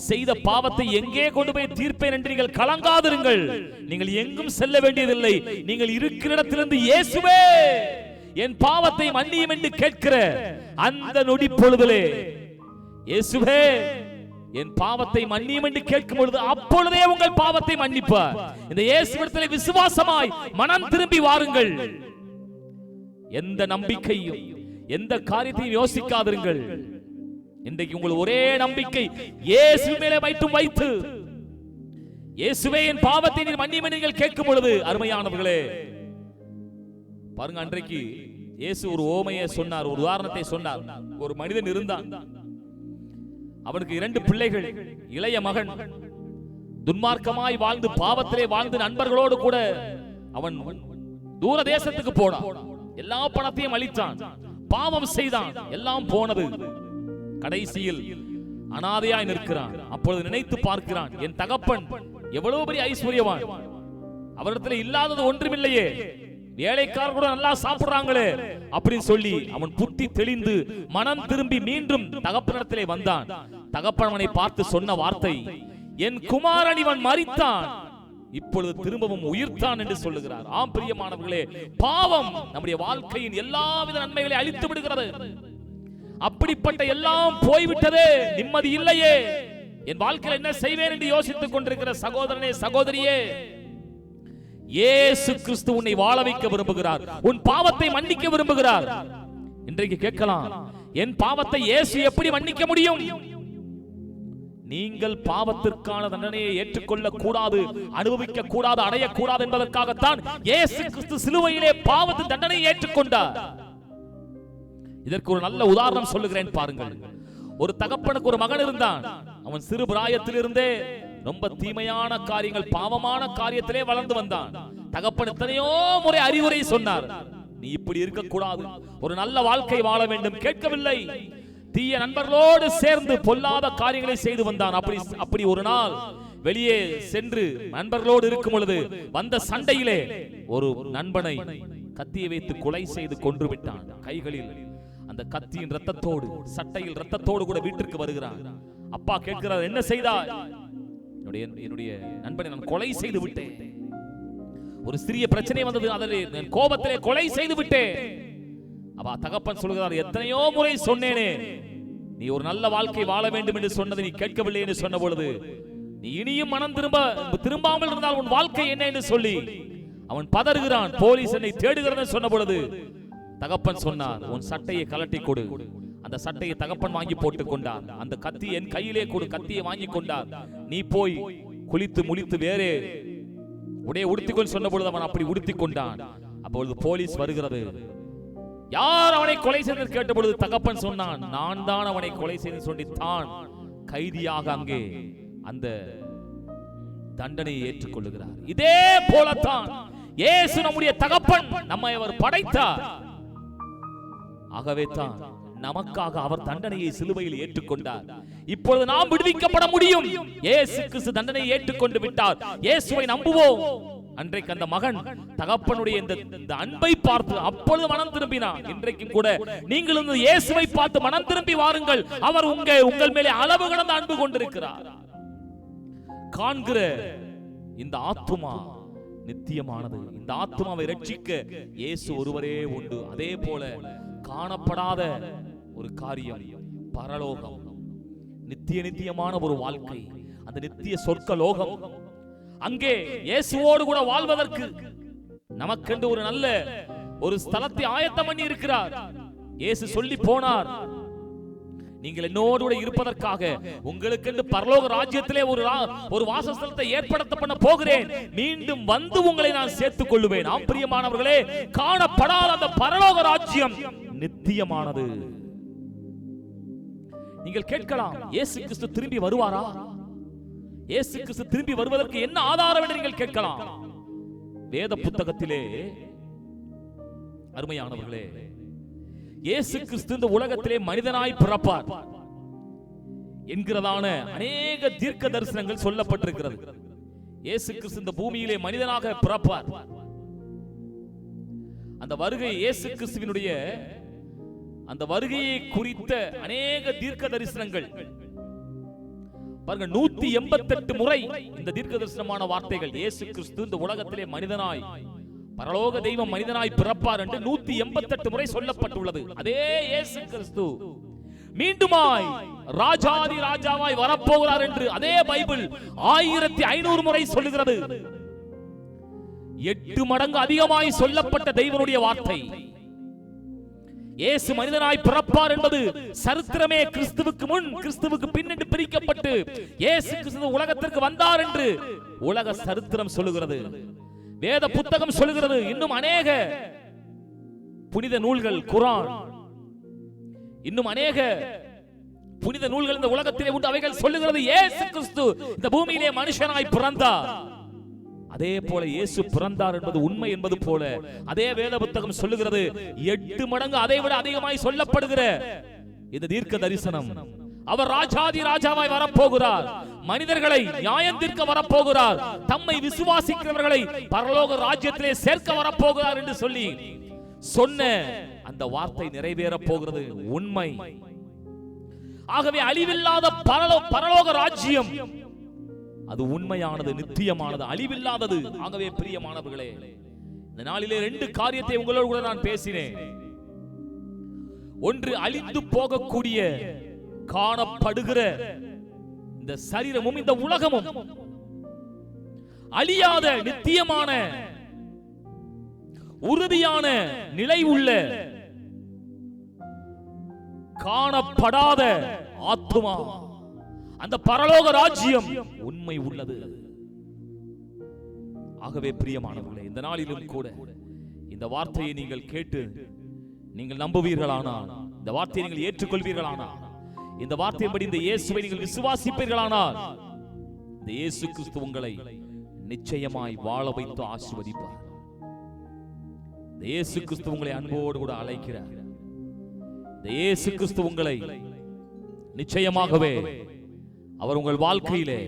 செய்த பாவத்தை எங்கே கொண்டு போய் தீர்ப்பேன் என்று நீங்கள் கலங்காதிருங்கள். நீங்கள் எங்கும் செல்ல வேண்டியதில்லை. நீங்கள் இருக்கிற இடத்திலிருந்து இயேசுவே என் பாவத்தை மன்னியும் என்று கேட்கிற அந்த நொடி பொழுதிலே, இயேசுவே என் பாவத்தை மன்னியும் என்று கேட்கும் பொழுது அப்பொழுதே உங்கள் பாவத்தை மன்னிப்பார். இந்த இயேசுவிடத்திலே விசுவாசமாய் மனம் திரும்பி வாருங்கள். எந்த நம்பிக்கையும் எந்த காரியத்தையும் யோசிக்காதிருங்கள். இன்றைக்கு உங்கள் ஒரே நம்பிக்கை இயேசு மேலே வைத்து இயேசுவே என் பாவத்தை நீர் மன்னியும் என்று நீங்கள் கேட்கும் பொழுது, அருமையானவர்களே பாருங்க, அன்றைக்கு இயேசு ஒரு ஓமையை சொன்னார், ஒரு உதாரணத்தை சொன்னார். ஒரு மனிதன் இருந்தான், அவனுக்கு 2 பிள்ளைகள். இளைய மகன் துன்மார்க்கமாய் வாழ்ந்து பாவத்திலே வாழ்ந்து நண்பர்களோடு கூட அவன் தூர தேசத்துக்கு போனான். எல்லா பணத்தையும் அளித்தான், பாவம் செய்தான், எல்லாம் போனது. கடைசியில் அனாதையாய் நிற்கிறான். அப்பொழுது நினைத்து பார்க்கிறான், என் தகப்பன் எவ்வளவு பெரிய ஐஸ்வர்யவான், அவரிடத்தில் இல்லாதது ஒன்றுமில்லையே, வேலைக்காரர் கூட நல்லா சாப்பிடுறாங்களே அப்படின்னு சொல்லி அவன் புத்தி தெளிந்து மனம் திரும்பி மீண்டும் தகப்பனிடத்திலே வந்தான். தகப்பன் அவனை பார்த்து சொன்ன வார்த்தை, என் குமாரன் இவன் மரித்தான், இப்பொழுது திரும்பவும் உயிர்த்தான் என்று சொல்லுகிறார். ஆம் பிரியமானவர்களே, பாவம் நம்முடைய வாழ்க்கையின் எல்லாவித நன்மைகளை அழித்து விடுகிறது. அப்படிப்பட்ட எல்லாம் போய்விட்டது, நிம்மதி இல்லையே, என் வாழ்க்கையில் என்ன செய்வேன் என்று யோசித்துக் கொண்டிருக்கிற சகோதரனே சகோதரியே, இயேசு கிறிஸ்து உன்னை வாழ வைக்க விரும்புகிறார், உன் பாவத்தை மன்னிக்க விரும்புகிறார். இன்றைக்கு கேட்கலாம், என் பாவத்தை இயேசு எப்படி மன்னிக்க முடியும்? நீங்கள் பாவத்திற்கான தண்டனையை ஏற்றுக்கொள்ள கூடாது, அனுபவிக்க கூடாது, அடையக்கூடாது என்பதற்காகத்தான் இயேசு கிறிஸ்து சிலுவையிலே பாவத்தின் தண்டனையை ஏற்றுக்கொண்டார். இதற்கு ஒரு நல்ல உதாரணம் சொல்லுகிறேன் பாருங்கள். ஒரு தகப்பனுக்கு ஒரு மகன் இருந்தான். அவன் சிறு பிராயத்திலிருந்தே ரொம்ப தீமையான காரியங்கள், பாவமான காரியத்திலே வளர்ந்து வந்தான். தகப்பன் எத்தனையோ முறை அறிவுரை சொன்னார், நீ இப்படி இருக்க கூடாது, ஒரு நல்ல வாழ்க்கை வாழ வேண்டும். கேட்கவில்லை. தீய நண்பர்களோடு சேர்ந்து பொல்லாத காரியங்களை செய்து வந்தான். அப்படி ஒரு நாள் வெளியே சென்று நண்பர்களோடு இருக்கும் பொழுது வந்த சண்டையிலே ஒரு நண்பனை கத்தியை வைத்து கொலை செய்து கொன்று விட்டான். கைகளில் அந்த கத்தியின் ரத்தத்தோடு, சட்டையில் ரத்தத்தோடு கூட வீட்டிற்கு வருகிறான். அப்பா கேட்கிறார், என்ன செய்தாய்? என்னுடைய நண்பனை நான் கொலை செய்து விட்டேன், ஒரு சிறிய பிரச்சனை வந்தது, அதில் கோபத்திலே கொலை செய்து விட்டேன். அப்பா தகப்பன் சொல்கிறார், எத்தனையோ முறை சொன்னேனே, நீ ஒரு நல்ல வாழ்க்கை வாழ வேண்டும் என்று சொன்னதை நீ கேட்கவில்லை என்று சொன்ன பொழுது, நீ இனியும் மனம் திரும்பாமல் இருந்தால் உன் வாழ்க்கை என்ன என்று சொல்லி அவன் பதறுகிறான். போலீஸ் என்னை தேடுகிறது சொன்ன பொழுது தகப்பன் சொன்னார், உன் சட்டையை கலட்டி கொடு. அந்த சட்டையை தகப்பன் வாங்கி போட்டுக் கொண்டார். அந்த கத்தி என் கையிலே கொடு, கத்தியை வாங்கி கொண்டார். நீ போய் குளித்து முழித்து வேறே உடைய உடுத்திக்கொள் சொன்ன பொழுது அவன் அப்படி உடுத்திக் கொண்டான். அப்பொழுது போலீஸ் வருகிறது. யார் அவனை கொலை செய்து கேட்ட பொழுது தகப்பன் சொன்னான், நான் தான் அவனை கொலை செய்து சொல்லி தான் கைதியாக அங்கே அந்த தண்டனையை ஏற்றுக்கொள்ளுகிறார். இதே போலத்தான் இயேசு நம்முடைய தகப்பன், நம்மை அவர் படைத்தார். ஆகவே தான் நமக்காக அவர் தண்டனையை சிலுவையில் ஏற்றுக்கொண்டார். இப்பொழுது நாம் விடுவிக்கப்பட முடியும். இயேசு கிறிஸ்து தண்டனையை ஏற்றுக்கொண்டு விட்டார். இயேசுவை நம்புவோம். அன்றைக்கு அந்த மகன் தகப்பனுடைய இந்த அன்பை பார்த்து அப்பொழுது மனம் திரும்பினான். இன்றைக்கும் கூட நீங்கள் இந்த இயேசுவை பார்த்து மனம் திரும்பி வாருங்கள். அவர் உங்கள் மேலே அளவு கடந்த அன்பு கொண்டிருக்கிறார். காண்கிற இந்த ஆத்துமா நித்தியமானது. இந்த ஆத்துமாவை ரட்சிக்க இயேசு ஒருவரே உண்டு. அதே போல காணப்படாத ஒரு காரியம் பரலோகம், நித்தியமான ஒரு வாழ்க்கை, அந்த நித்திய சொர்க்க லோகம். அங்கே இயேசுவோடு கூட வாழ்வதற்கு நமக்கென்று ஒரு நல்ல ஒரு ஸ்தலத்தை ஆயத்தம் பண்ணி இருக்கிறார். இயேசு சொல்லி போனார், நீங்கள் என்னோடு கூட இருப்பதற்காக உங்களுக்கு பரலோக ராஜ்யத்திலே ஒரு வாசஸ்தலத்தை ஏற்படுத்த பண்ண போகிறேன். மீண்டும் வந்து உங்களை நான் சேர்த்துக் கொள்ளுவேன். ஆம் பிரியமானவர்களே, காணப்படாத அந்த பரலோக ராஜ்யம் நித்தியமானது. நீங்கள் கேட்கலாம், இயேசு கிறிஸ்து திரும்பி வருவாரா? இயேசு கிறிஸ்து திரும்பி வருவதற்கு என்ன ஆதாரம் என்று நீங்கள் கேட்கலாம். வேத புத்தகத்திலே அருமையானவர்களே, இயேசு கிறிஸ்து இந்த உலகத்திலே மனிதனாய் பிறப்பார் என்கிறதான அநேக தீர்க்க தரிசனங்கள் சொல்லப்பட்டிருக்கிறது. இயேசு கிறிஸ்து இந்த பூமியிலே மனிதனாக பிறப்பார். அந்த வருகை இயேசு கிறிஸ்துவினுடைய அந்த வருகையை குறித்த அநேக தீர்க்க தரிசனங்கள் பாருங்க, 188 முறை இந்த தீர்க்க தரிசனமான வார்த்தைகள் இயேசு கிறிஸ்து இந்த உலகத்திலே மனிதனாய், பரலோக தெய்வம் மனிதனாய் பிறப்பார் என்று 188 முறை சொல்லப்பட்டுள்ளது. அதே இயேசு கிறிஸ்து மீண்டுமாய் ராஜாதி ராஜாவாய் வரப்போகிறார் என்று அதே பைபிள் 1500 முறை சொல்லுகிறது. 8 மடங்கு அதிகமாய் சொல்லப்பட்ட தெய்வனுடைய வார்த்தை. இயேசு மனிதனாய் பிறப்பார் என்பது சரித்திரமே. கிறிஸ்துவுக்கு முன் கிறிஸ்துவுக்கு பின் என்று பிரிக்கப்பட்டு இயேசு கிறிஸ்து உலகத்திற்கு வந்தார் என்று உலக சரித்திரம் சொல்லுகிறது, வேத புத்தகம் சொல்லுகிறது. இன்னும் அநேக புனித நூல்கள், குர்ஆன், இன்னும் அநேக புனித நூல்கள் இந்த உலகத்திலே உண்டு. அவைகள் சொல்லுகிறது இயேசு கிறிஸ்து இந்த பூமியிலே மனுஷனாய் பிறந்தார். அதே போல இயேசு பிறந்தார் என்பது உண்மை என்பது போல அதே வேத புத்தகம் சொல்லுகிறது 8 மடங்கு அதை விட அதிகமாய் சொல்லப்படுகிற இந்த தீர்க்க தரிசனம். அவர் ராஜாதி ராஜாவாய் வரப்போகிறார், மனிதர்களை நியாயம் தீர்க்க வரப்போகிறார், தம்மை விசுவாசிக்கிறவர்களை பரலோக ராஜ்யத்திலே சேர்க்க வரப்போகிறார் என்று சொல்லி சொன்ன அந்த வார்த்தை நிறைவேற போகிறது. உண்மை. ஆகவே அழிவில்லாத பரலோக ராஜ்யம் அது உண்மையானது, நித்தியமானது, அழிவில்லாதது. ஆகவே பிரியமானவர்களே, இந்த நாளிலே 2 காரியத்தை உங்களோடு கூட நான் பேசினேன். ஒன்று, அழிந்து போகக்கூடிய காணப்படுகிற இந்த சரீரமும் இந்த உலகமும் அழியாத நித்தியமான உறுதியான நிலை உள்ள காணப்படாத ஆத்துமா, அந்த பரலோக ராஜ்யம் உண்மை உள்ளது. ஆகவே பிரியமானவர்களே, இந்த நாளிலும் கூட இந்த வார்த்தையை நீங்கள் கேட்டு நீங்கள் நம்புவீர்களானால், இந்த வார்த்தையை நீங்கள் ஏற்றுக்கொள்வீர்களானால், இந்த வார்த்தையின்படி இந்த இயேசுவை நீங்கள் விசுவாசிப்பீர்களானால், இந்த இயேசு கிறிஸ்து உங்களை நிச்சயமாய் வாழ வைத்து ஆசீர்வதிப்பார். இந்த இயேசு கிறிஸ்து உங்களை அன்போடு கூட அழைக்கிறார். இந்த இயேசு கிறிஸ்து உங்களை நிச்சயமாகவே அவர் உங்கள் வாழ்க்கையிலே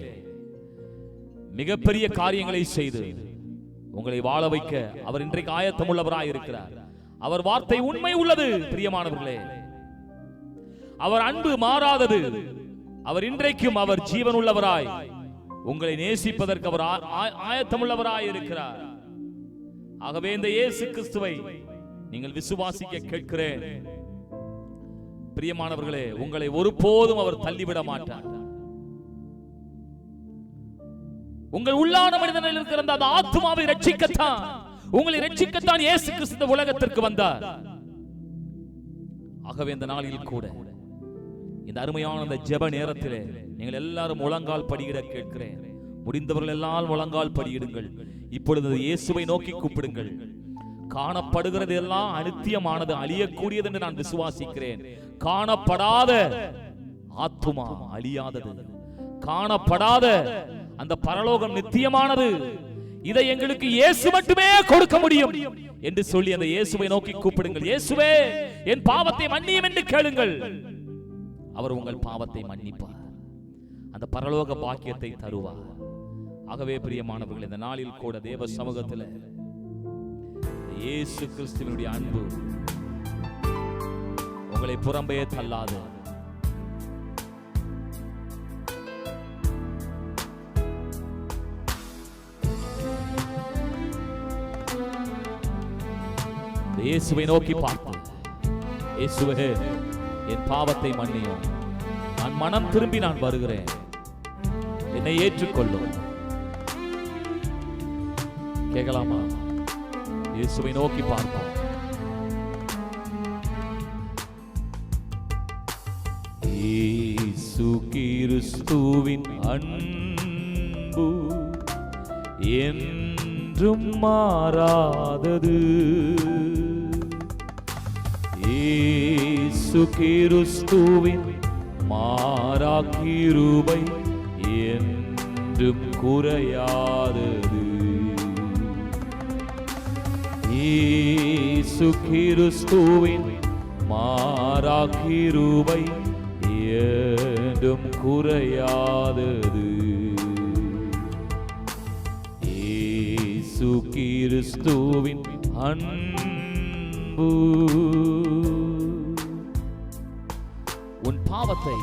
மிகப்பெரிய காரியங்களை செய்து உங்களை வாழ வைக்க அவர் இன்றைக்கு ஆயத்தமுள்ளவராய் இருக்கிறார். அவர் வார்த்தை உண்மை உள்ளது. பிரியமானவர்களே, அவர் அன்பு மாறாதது. அவர் இன்றைக்கும் அவர் ஜீவன் உள்ளவராய் உங்களை நேசிப்பதற்கு அவர் ஆயத்தமுள்ளவராய் இருக்கிறார். ஆகவே இந்த இயேசு கிறிஸ்துவை நீங்கள் விசுவாசிக்க கேட்கிறேன். பிரியமானவர்களே, உங்களை ஒருபோதும் அவர் தள்ளிவிட மாட்டார். உங்கள் உள்ளான மனிதனில் இருக்கிற அந்த ஆத்துமாவை ரட்சிக்கத்தான், உங்களை ரட்சிக்கத்தான் இயேசு கிறிஸ்து உலகத்திற்கு வந்தார். ஆகவே இந்த நாளில் கூட இந்த அருமையான அந்த ஜெப நேரத்திலே நீங்கள் எல்லாரும் முழங்கால் படியிட கேட்கிறேன். முடிந்தவர்கள் எல்லாம் முழங்கால் படியிடுங்கள். இப்பொழுது இயேசுவை நோக்கி கூப்பிடுங்கள். காணப்படுகிறது எல்லாம் அநித்தியமானது, அழியக்கூடியது என்று நான் விசுவாசிக்கிறேன். காணப்படாத ஆத்துமா அழியாதது, காணப்படாத அந்த பரலோகம் நித்தியமானது. இதை எங்களுக்கு இயேசு மட்டுமே கொடுக்க முடியும் என்று சொல்லி அந்த இயேசுவை நோக்கி கூப்பிடுங்கள். இயேசுவே, என் பாவத்தை மன்னியும் என்று கேளுங்கள். அவர் உங்கள் பாவத்தை மன்னிப்பார், அந்த பரலோக பாக்கியத்தை தருவார். ஆகவே பிரியமானவர்கள், இந்த நாளில் கூட தேவ சமூகத்தில் இயேசு கிறிஸ்துவினுடைய அன்பு உங்களை புறம்பே தள்ளாது. இயேசுவை நோக்கி பார்த்து, இயேசுவே, என் பாவத்தை மன்னியும், நான் மனம் திரும்பி நான் வருகிறேன், என்னை ஏற்றுக்கொள்ளும். கேட்கலாமா? இயேசுவை நோக்கி பார்ப்போம். இயேசு கிறிஸ்துவின் அன்பு என்றும் மாறாதது. இயேசு கிறிஸ்துவின் மாறா கிருபை என்றும் குறையாதது. இயேசு கிறிஸ்துவின் மாறா கிருபை என்றும் குறையாதது. இயேசு கிறிஸ்துவின் அன்பு உன் பாவத்தை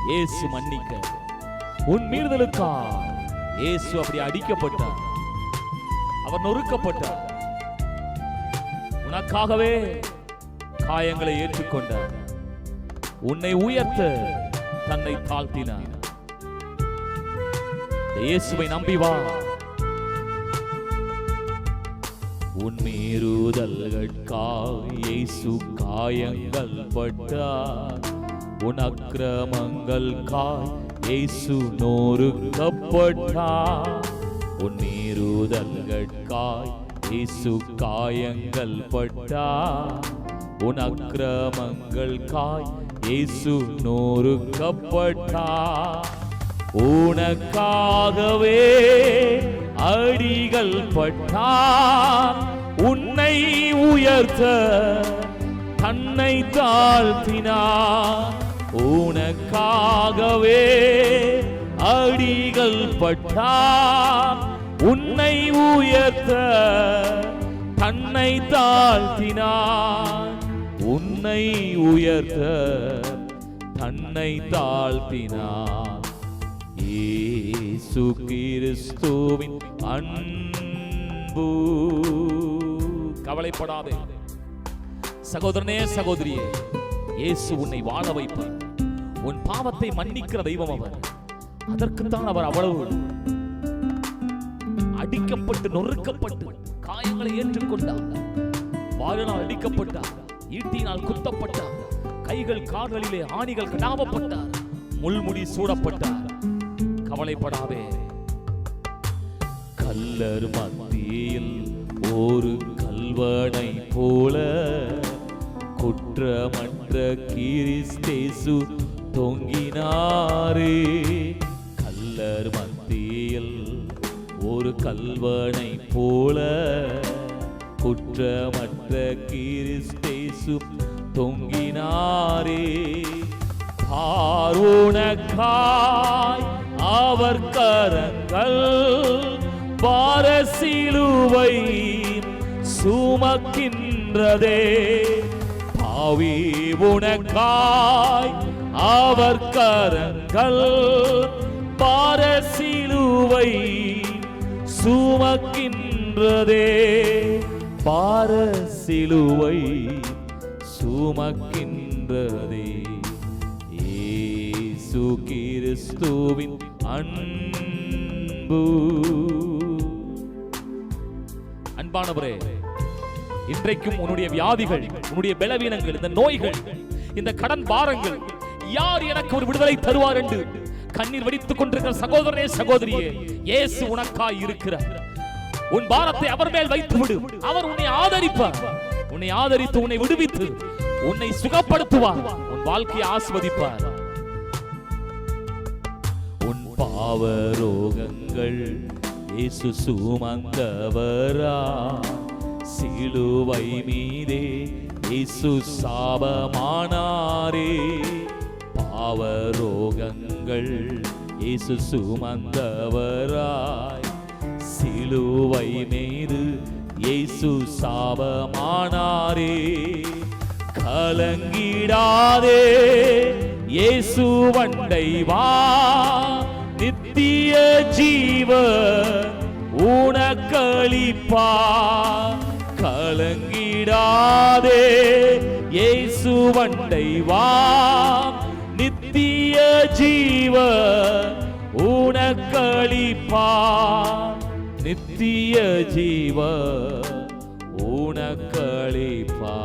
இயேசு மன்னிக்க, உன் மீறுதலுக்காக இயேசு அப்படி அடிக்கப்பட்டார், அவர் நொறுக்கப்பட்டார். உனக்காகவே காயங்களை ஏற்றுக்கொண்டார். உன்னை உயர்த்த தன்னை தாழ்த்தினார். இயேசுவை நம்பி வா. உன் மீறுதல்களுக்காக இயேசு காயங்கள் பட்டார். உன் அக்கிரமங்களுக்காக இயேசு நொறுக்கப்பட்டார். உன் மீறுதல்களுக்காக இயேசு காயங்கள் பட்டார். உன் அக்கிரமங்களுக்காக இயேசு நொறுக்கப்பட்டார். உனக்காகவே அடிகள் பட்டார். உன்னை உயர்த்த தன்னை தாழ்த்தினார். உனக்காகவே அடிகள் பட்டார். உன்னை உயர்த்த தன்னை தாழ்த்தினார். உன்னை உயர்த்த தன்னை தாழ்த்தினார். இயேசு கிறிஸ்துவின் அன்பு. கவலைப்படாதே சகோதரனே, சகோதரியே, இயேசு உன்னை வாழ வைப்பார். உன் பாவத்தை மன்னிக்கிற தெய்வம் அவர். அதற்குத்தான் அவர் அவ்வளவு அடிக்கப்பட்டு நொறுக்கப்பட்டு காயங்களை ஏற்றுக்கொண்டார். வாளால் அடிக்கப்பட்டார், ஈட்டினால் குத்தப்பட்டார், கைகள் கால்களிலே ஆணிகள் கடாவப்பட்டார், முள்முடி சூடப்பட்டார். கவலைப்படாதே. கல்லர் மத்தியில் ஒரு கல்வனை போல குற்றமற்ற கிறிஸ்தேசு தொங்கினாரே. கல்லர் மத்தியில் ஒரு கல்வனை போல குற்றமற்ற கிறிஸ்தேசு தொங்கினாரே. உனக்காய் அவர் கரங்கள் பாரசிலுவை சுமக்கின்றதே. பாவி உனக்காய் அவர் கரங்கள் பாரசிலுவை சுமக்கின்றதே. பாரசிலுவை சுமக்கின்றதே. இயேசு கிறிஸ்துவின் அன்பு. அன்பானவரே, இன்றைக்கும் உன்னுடைய வியாதிகள், உன்னுடைய பலவீனங்கள், இந்த நோய்கள், இந்த கடன் பாரங்கள், யார் எனக்கு ஒரு விடுதலை தருவார் என்று கண்ணீர் வடித்துக் கொண்டிருக்கிற சகோதரனே, சகோதரியே, இயேசு உனக்காய் இருக்கிறார். உன் பாரத்தை அவர் மேல் வைத்து விடு. அவர் உன்னை ஆதரிப்பார். உன்னை ஆதரித்து உன்னை விடுவித்து உன்னை சுகப்படுத்துவார். உன் வாழ்க்கையை ஆசீர்வதிப்பார். உன் பாவ ரோகங்கள் இயேசு சுமந்தவரா. சிலுவை மீதே இயேசு சாபமானாரே. பாவ ரோகங்கள் இயேசு சுமந்தவராய். சிலுவை மீது இயேசு சாபமானாரே. கலங்கிடாதே, இயேசு வண்டை வா. நித்திய ஜீவ உனக்களிப்பா. கலங்கிடாதே, இயேசு வண்டை வா. நித்திய ஜீவ உனக்களிப்பா. நித்திய ஜீவ உனக்களிப்பா.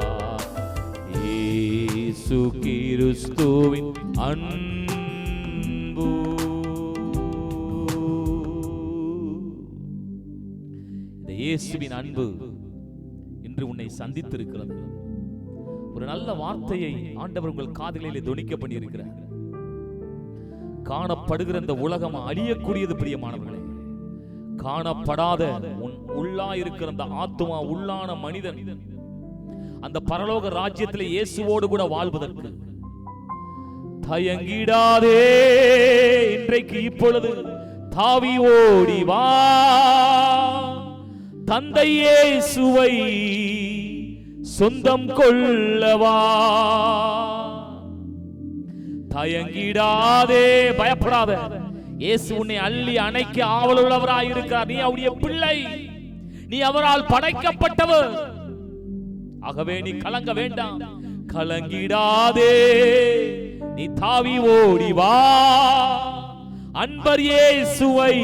இயேசு கிறிஸ்துவின் அன்பு. இந்த இயேசுவின் அன்பு இன்று உன்னை சந்தித்திருக்கிறது. ஒரு நல்ல வார்த்தையை ஆண்டவர் உங்கள் காதுகளிலே தொனிக்க பண்ணியிருக்கிறார். காணப்படுகிற இந்த உலகம் அழியக்கூடியது பிரியமானவர்களே. காணப்படாத உள்ளா இருக்கிற அந்த ஆத்துமா, உள்ளான மனிதன் அந்த பரலோக ராஜ்யத்திலே இயேசுவோடு கூட வாழ்வதற்கு தயங்கிடாதே. இன்றைக்கு இப்பொழுது தாவி ஓடி வா. தந்தை இயேசுவை சொந்தம் கொள்ளவா. தயங்கிடாதே, பயப்படாத. இயேசு உன்னை அள்ளி அணைக்க ஆவலுள்ளவராய் இருக்கிறார். நீ அவருடைய பிள்ளை, நீ அவரால் படைக்கப்பட்டவர். ஆகவே நீ கலங்க வேண்டாம், கலங்கிடாதே, நீ தாவி ஓடி வா. அன்பர் இயேசுவை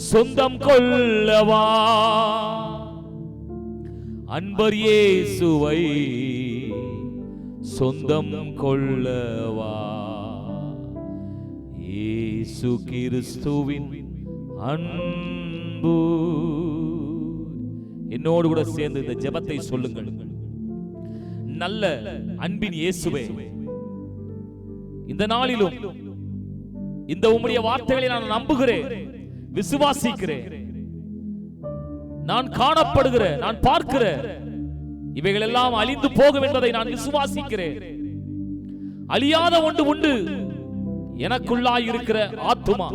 சொந்தம் கொள்ளவா. அன்பர் இயேசுவை சொந்தம் கொள்ளவா. இயேசு கிறிஸ்துவின் அன்பு. என்னோடு கூட சேர்ந்து இந்த ஜெபத்தை சொல்லுங்கள். நல்ல அன்பின் இயேசுவே, இந்த நாளிலும் இந்த உம்முடைய வார்த்தைகளை நான் நம்புகிறேன், விசுவாசிக்கிறேன். நான் காணப்படுகிற, நான் பார்க்கிற இவைகள் எல்லாம் அழிந்து போகும் என்பதை நான் விசுவாசிக்கிறேன். அழியாத ஒன்று உண்டு, எனக்குள்ளாய் இருக்கிற ஆத்துமா.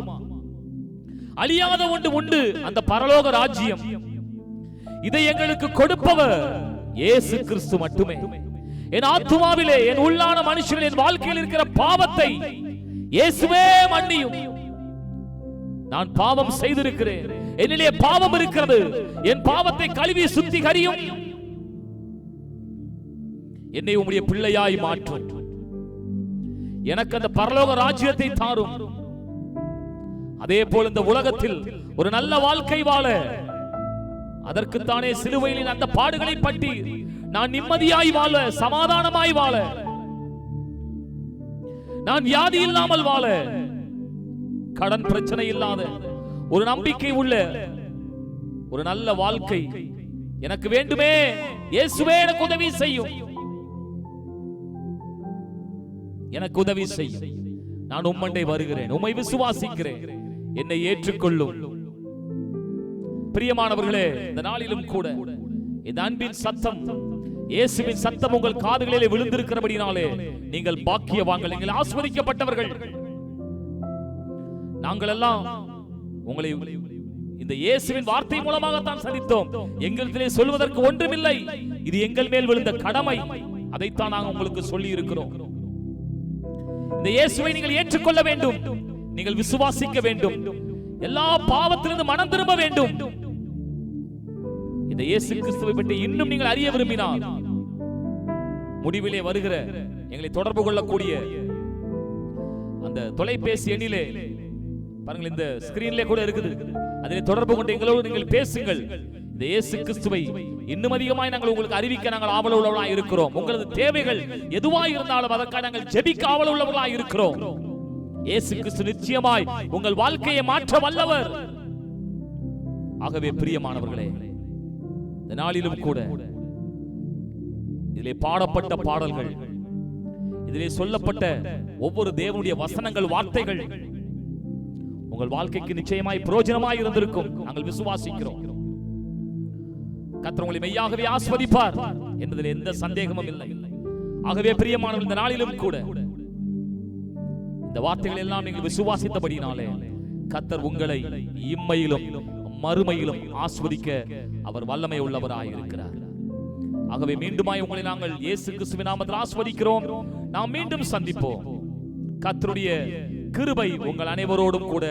அழியாத ஒன்று உண்டு, அந்த பரலோக ராஜ்யம். இதை எங்களுக்கு கொடுப்பவர் இயேசு கிறிஸ்து மட்டுமே. என் ஆத்துமாவிலே, என் உள்ளான மனுஷன், என் வாழ்க்கையில் இருக்கிற பாவத்தை இயேசுவே மன்னியும். நான் பாவம் செய்திருக்கிறேன், என்னிலே பாவம் இருக்கிறது. என் பாவத்தை கழுவி சுத்திகரியும். என்னை உம்முடைய பிள்ளையாய் மாற்றும். எனக்கு அந்த பரலோக ராஜ்யத்தை தாரும். அதே போல் இந்த உலகத்தில் ஒரு நல்ல வாழ்க்கை வாழ, அதற்குத்தானே சிலுவையில் அந்த பாடுகளை பற்றி நான் நிம்மதியாய் வாழ, சமாதானமாய் வாழ, நான் வியாதி இல்லாமல் வாழ, கடன் பிரச்சனை இல்லாத ஒரு நம்பிக்கை உள்ள ஒரு நல்ல வாழ்க்கை எனக்கு வேண்டுமே. இயேசுவே எனக்கு உதவி செய்யும், எனக்கு உதவி செய்யும். நான் உம்மண்டை வருகிறேன், உம்மை விசுவாசிக்கிறேன், என்னை ஏற்றுக்கொள்ளும். பிரியமானவர்களே, இந்த நாளிலும் கூட இந்த அன்பின் சத்தம், இயேசுவின் சத்தம் உங்கள் காதுகளிலே விழுந்திருக்கிறபடினாலே நீங்கள் பாக்கியவான்கள், நீங்கள் ஆசீர்வதிக்கப்பட்டவர்கள். நாங்கள் எல்லாம் உங்களை இந்த இயேசுவின் வார்த்தை மூலமாகத்தான் சந்தித்தோம். எங்களிடத்திலே சொல்வதற்கு ஒன்றுமில்லை, இது எங்கள் மேல் விழுந்த கடமை. அதைத்தான் நாங்கள் உங்களுக்கு சொல்லி இருக்கிறோம். இந்த இயேசுவை நீங்கள் ஏற்றுக்கொள்ள வேண்டும், நீங்கள் விசுவாசிக்க வேண்டும், எல்லா பாவத்திலிருந்து மனம் திரும்ப வேண்டும். இந்த இயேசு கிறிஸ்துவை பற்றி இன்னும் நீங்கள் அறிய விரும்பினால் முடிவிலே வருகிற எங்களை தொடர்பு கொள்ளக்கூடிய அந்த தொலைபேசி எண்ணிலே பாருங்கள், இந்த ஸ்கிரீன்ல கூட இருக்குது, அதிலே தொடர்பு கொண்டு எங்களோடு நீங்கள் பேசுங்கள். இந்த இயேசு கிறிஸ்துவை இன்னும் அதிகமாய் நாங்கள் உங்களுக்கு அறிவிக்க நாங்கள் ஆவல் உள்ளவர்களாக இருக்கிறோம். உங்களது தேவைகள் எதுவாய் இருந்தாலும் அதற்காக நாங்கள் ஜெபிக்க ஆவல் உள்ளவர்களாக இருக்கிறோம். இயேசு கிறிஸ்து நிச்சயமாய் உங்கள் வாழ்க்கையை மாற்ற வல்லவர். ஆகவே பிரியமானவர்களே, இந்த நாளிலும் கூட இதிலே பாடப்பட்ட பாடல்கள், இதிலே சொல்லப்பட்ட ஒவ்வொரு தேவனுடைய வசனங்கள், வார்த்தைகள் உங்கள் வாழ்க்கைக்கு நிச்சயமாய் பிரயோஜனமாய் இருந்திருக்கும். நாங்கள் விசுவாசிக்கிறோம். கர்த்தர் உங்களை மெய்யாகவே ஆசீர்வதிப்பார் என்பதில் எந்த சந்தேகமும் இல்லை. ஆகவே பிரியமானவர்கள், இந்த நாளிலும் கூட இந்த வார்த்தைகள் எல்லாம் நீங்கள் விசுவாசித்தபடினாலே கர்த்தர் உங்களை இம்மையிலும் மறுமையிலும் ஆசீர்வதிக்க அவர் வல்லமை உள்ளவராய் இருக்கிறார். ஆகவே மீண்டுமாய் உங்களை நாங்கள் இயேசு கிறிஸ்துவின் நாமத்தில் ஆசீர்வதிக்கிறோம். நாம் மீண்டும் சந்திப்போம். கர்த்தருடைய கிருபை உங்கள் அனைவரோடும் கூட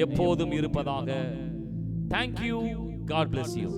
எப்போதும் இருப்பதாக. Thank you. God bless you.